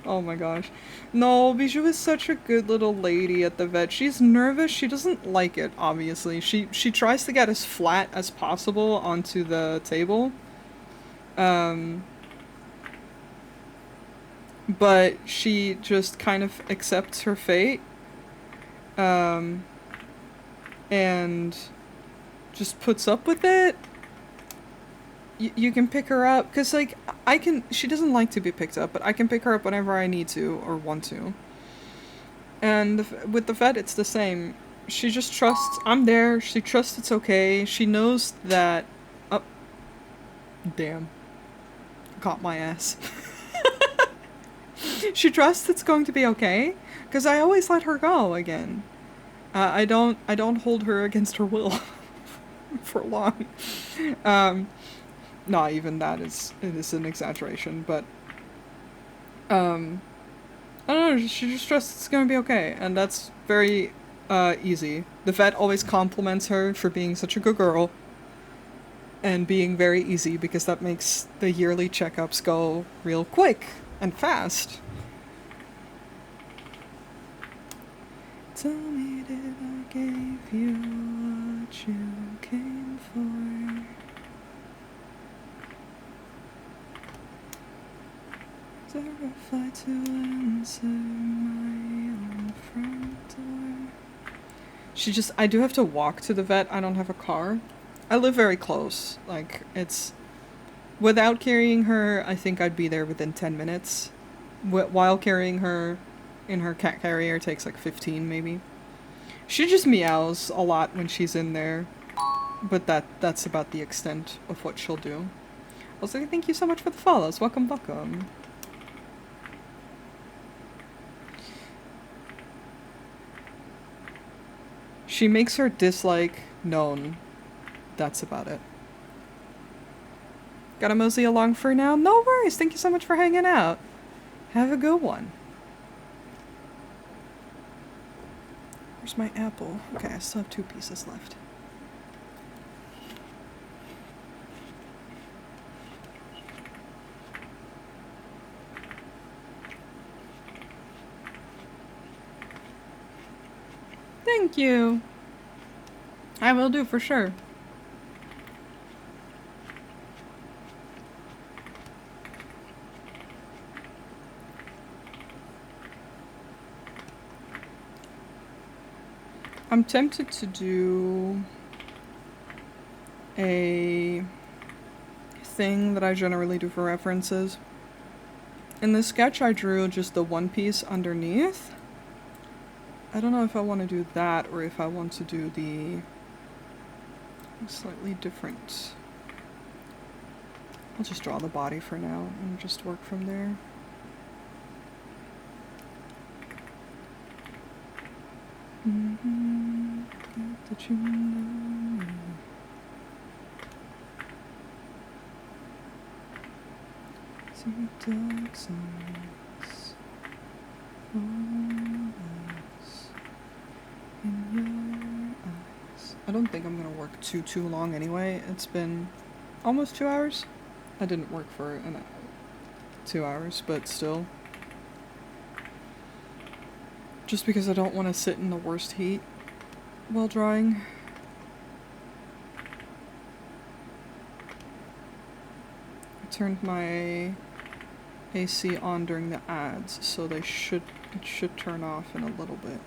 Speaker 1: Oh my gosh. No, Bijou is such a good little lady at the vet. She's nervous. She doesn't like it, obviously. She tries to get as flat as possible onto the table. But she just kind of accepts her fate. And just puts up with it. You can pick her up, because, like, she doesn't like to be picked up, but I can pick her up whenever I need to or want to. And with the vet, it's the same. She just trusts I'm there, she trusts it's okay, she knows that... Oh. Damn. Got my ass. She trusts it's going to be okay, because I always let her go again. I don't hold her against her will. for long. Not even that is an exaggeration, but I don't know, she just trusts it's gonna be okay, and that's very easy. The vet always compliments her for being such a good girl and being very easy because that makes the yearly checkups go real quick and fast. Tell me, did I give you what you came for? Terrified to answer my own front door. I do have to walk to the vet. I don't have a car. I live very close. Like, it's... Without carrying her, I think I'd be there within 10 minutes. While carrying her in her cat carrier takes like 15 maybe. She just meows a lot when she's in there. But that's about the extent of what she'll do. Also, thank you so much for the follows. Welcome, welcome. She makes her dislike known. That's about it. Gotta mosey along for now? No worries. Thank you so much for hanging out. Have a good one. Where's my apple? Okay, I still have 2 pieces left. Thank you. I will do for sure. I'm tempted to do a thing that I generally do for references. In the sketch I drew just the one piece underneath. I don't know if I want to do that or if I want to do the slightly different. I'll just draw the body for now and just work from there. That you know me. Some dark songs in your eyes. I don't think I'm gonna work too long anyway. It's been almost 2 hours. I didn't work for 2 hours, but still. Just because I don't want to sit in the worst heat while drawing. I turned my AC on during the ads, so it should turn off in a little bit.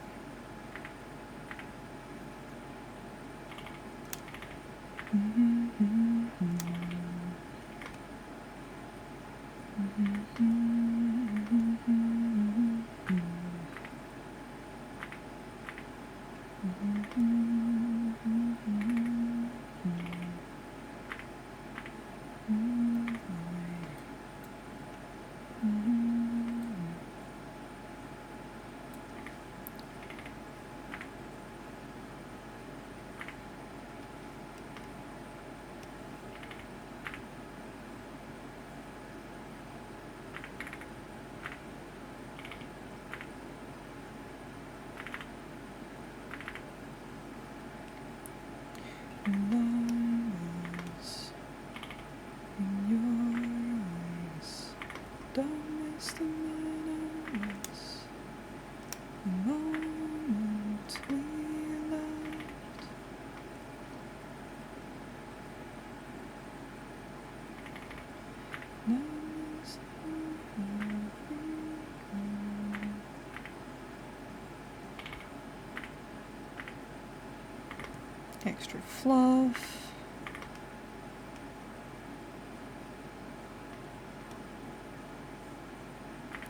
Speaker 1: Extra fluff.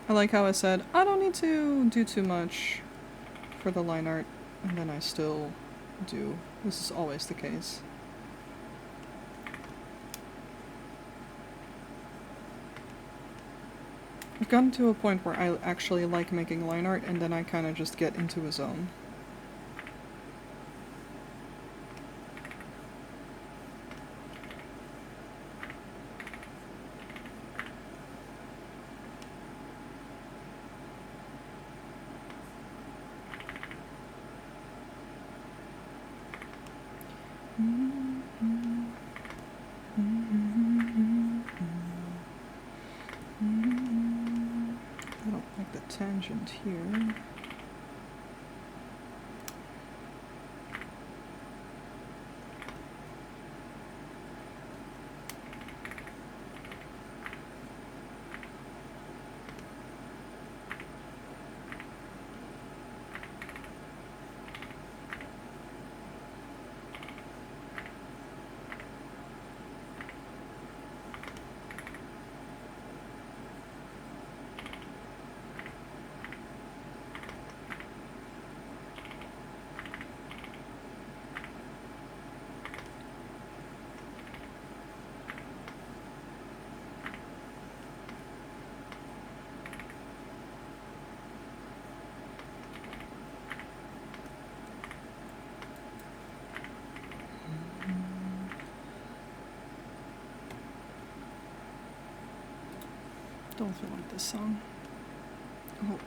Speaker 1: I like how I said, I don't need to do too much for the line art, and then I still do. This is always the case. I've gotten to a point where I actually like making line art, and then I kind of just get into a zone. tangent here. Don't feel like this song. Oh.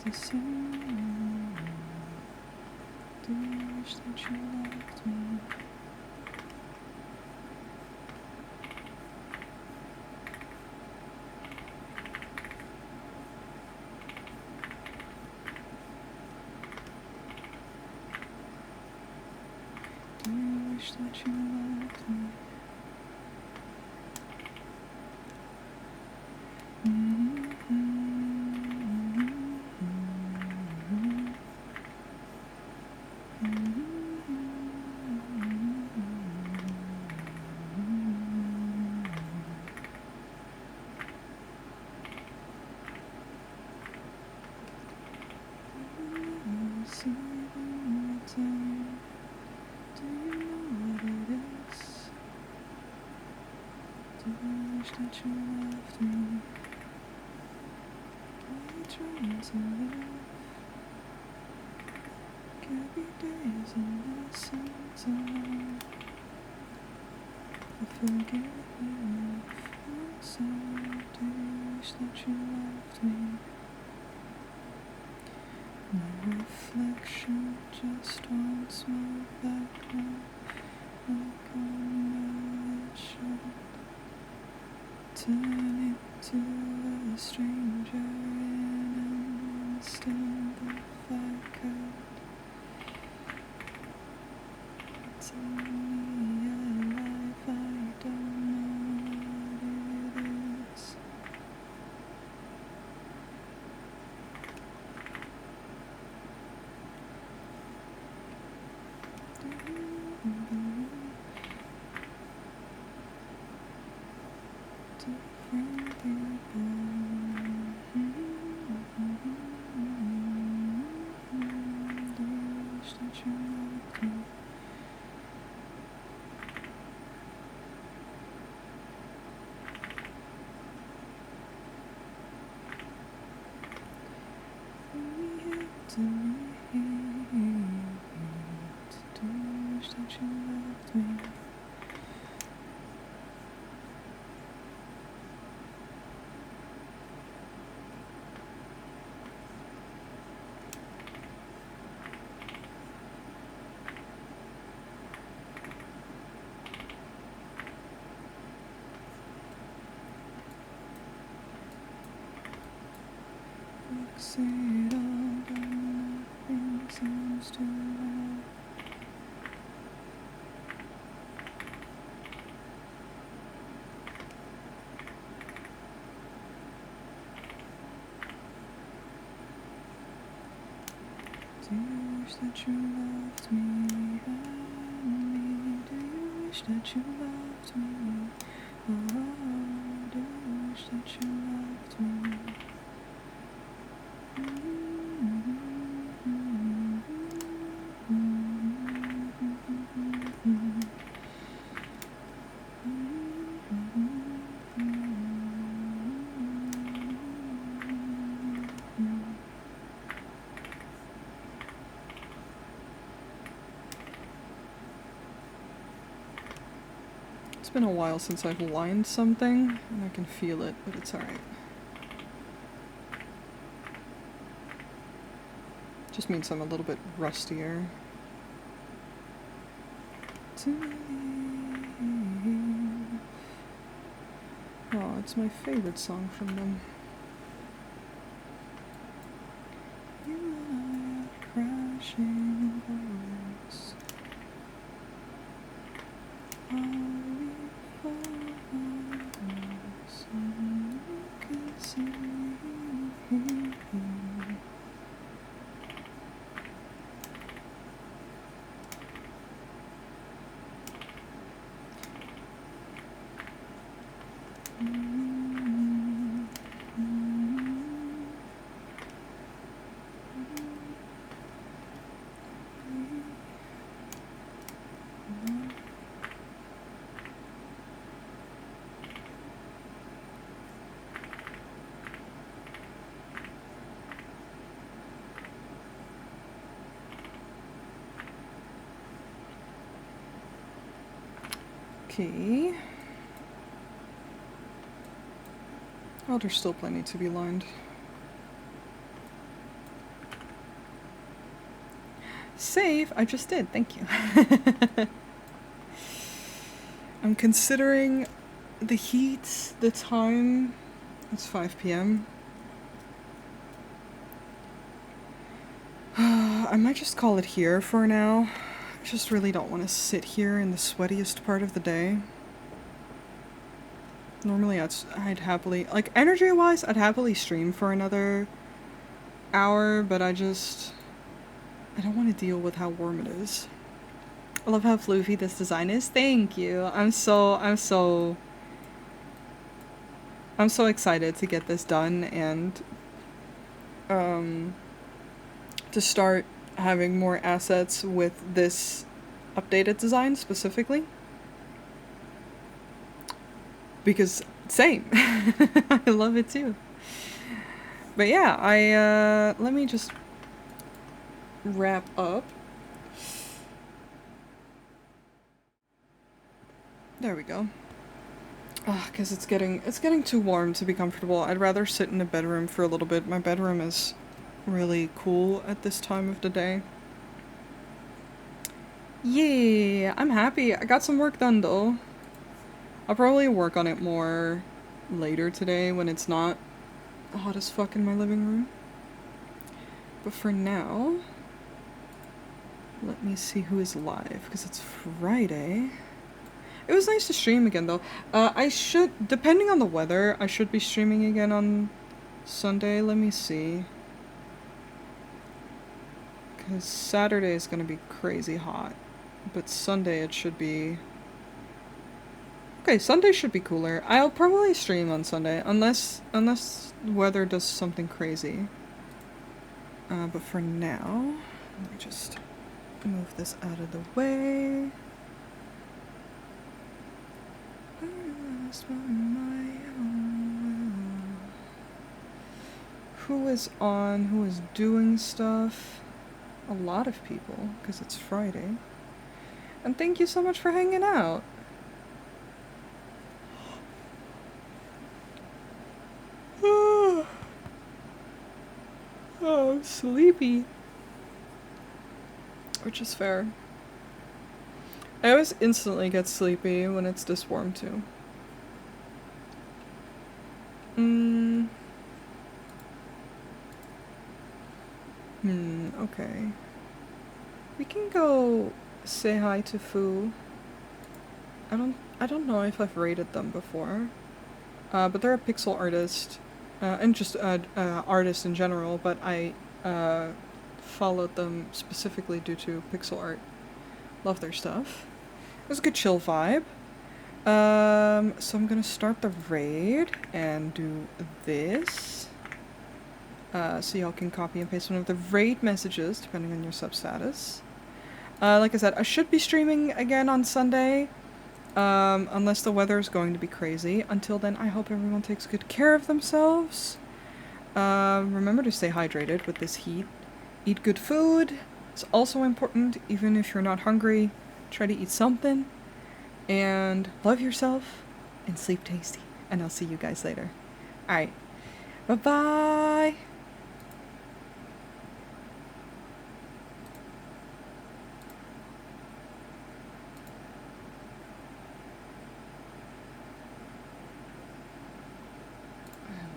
Speaker 1: The same. Do you wish that you loved me? Do you wish that you loved me? That you loved me. I trying to live. Could be days and lessons alone. I forgive you myself. Do you wish that you loved me? My reflection just wants more back now. Like I know it should. Turn into a stranger in an instant if I could. It's only a life I don't know what it is. Different people. Do you wish that you loved me? To me, do you wish that you loved me? Fixate on but nothing seems to lie. Do you wish that you loved me? Do you wish that you loved me? Oh, do you wish that you loved me? It's been a while since I've lined something, and I can feel it, but it's alright. Just means I'm a little bit rustier. Oh, it's my favorite song from them. You and I are crashing boats. Are we falling so you can see? Okay. Oh, there's still plenty to be lined. Save? I just did, thank you. I'm considering the heat, the time. It's 5 p.m. I might just call it here for now. I just really don't want to sit here in the sweatiest part of the day. Normally I'd happily, like energy-wise, I'd happily stream for another hour, but I don't want to deal with how warm it is. I love how floofy this design is. Thank you. I'm so excited to get this done and to start having more assets with this updated design specifically. Because same. I love it too. But yeah, let me just wrap up. There we go. Cause it's getting too warm to be comfortable. I'd rather sit in the bedroom for a little bit. My bedroom is really cool at this time of the day. Yeah, I'm happy. I got some work done though. I'll probably work on it more later today when it's not hot as fuck in my living room. But for now, let me see who is live, because it's Friday. It was nice to stream again though. I should, depending on the weather, I should be streaming again on Sunday. Let me see. Because Saturday is going to be crazy hot. But Sunday it should be... Okay, Sunday should be cooler. I'll probably stream on Sunday, unless weather does something crazy. But for now, let me just move this out of the way. Who is on? Who is doing stuff? A lot of people, because it's Friday. And thank you so much for hanging out. Oh, I'm sleepy. Which is fair. I always instantly get sleepy when it's this warm too. Okay. We can go say hi to Fu. I don't know if I've rated them before. But they're a pixel artist. And just artist in general, but I followed them specifically due to pixel art. Love their stuff. It was a good chill vibe. So I'm gonna start the raid and do this. So y'all can copy and paste one of the raid messages, depending on your sub status. Like I said, I should be streaming again on Sunday. Unless the weather is going to be crazy. Until then, I hope everyone takes good care of themselves. Remember to stay hydrated with this heat. Eat good food. It's also important, even if you're not hungry. Try to eat something. And love yourself and sleep tasty. And I'll see you guys later. Alright. Bye-bye.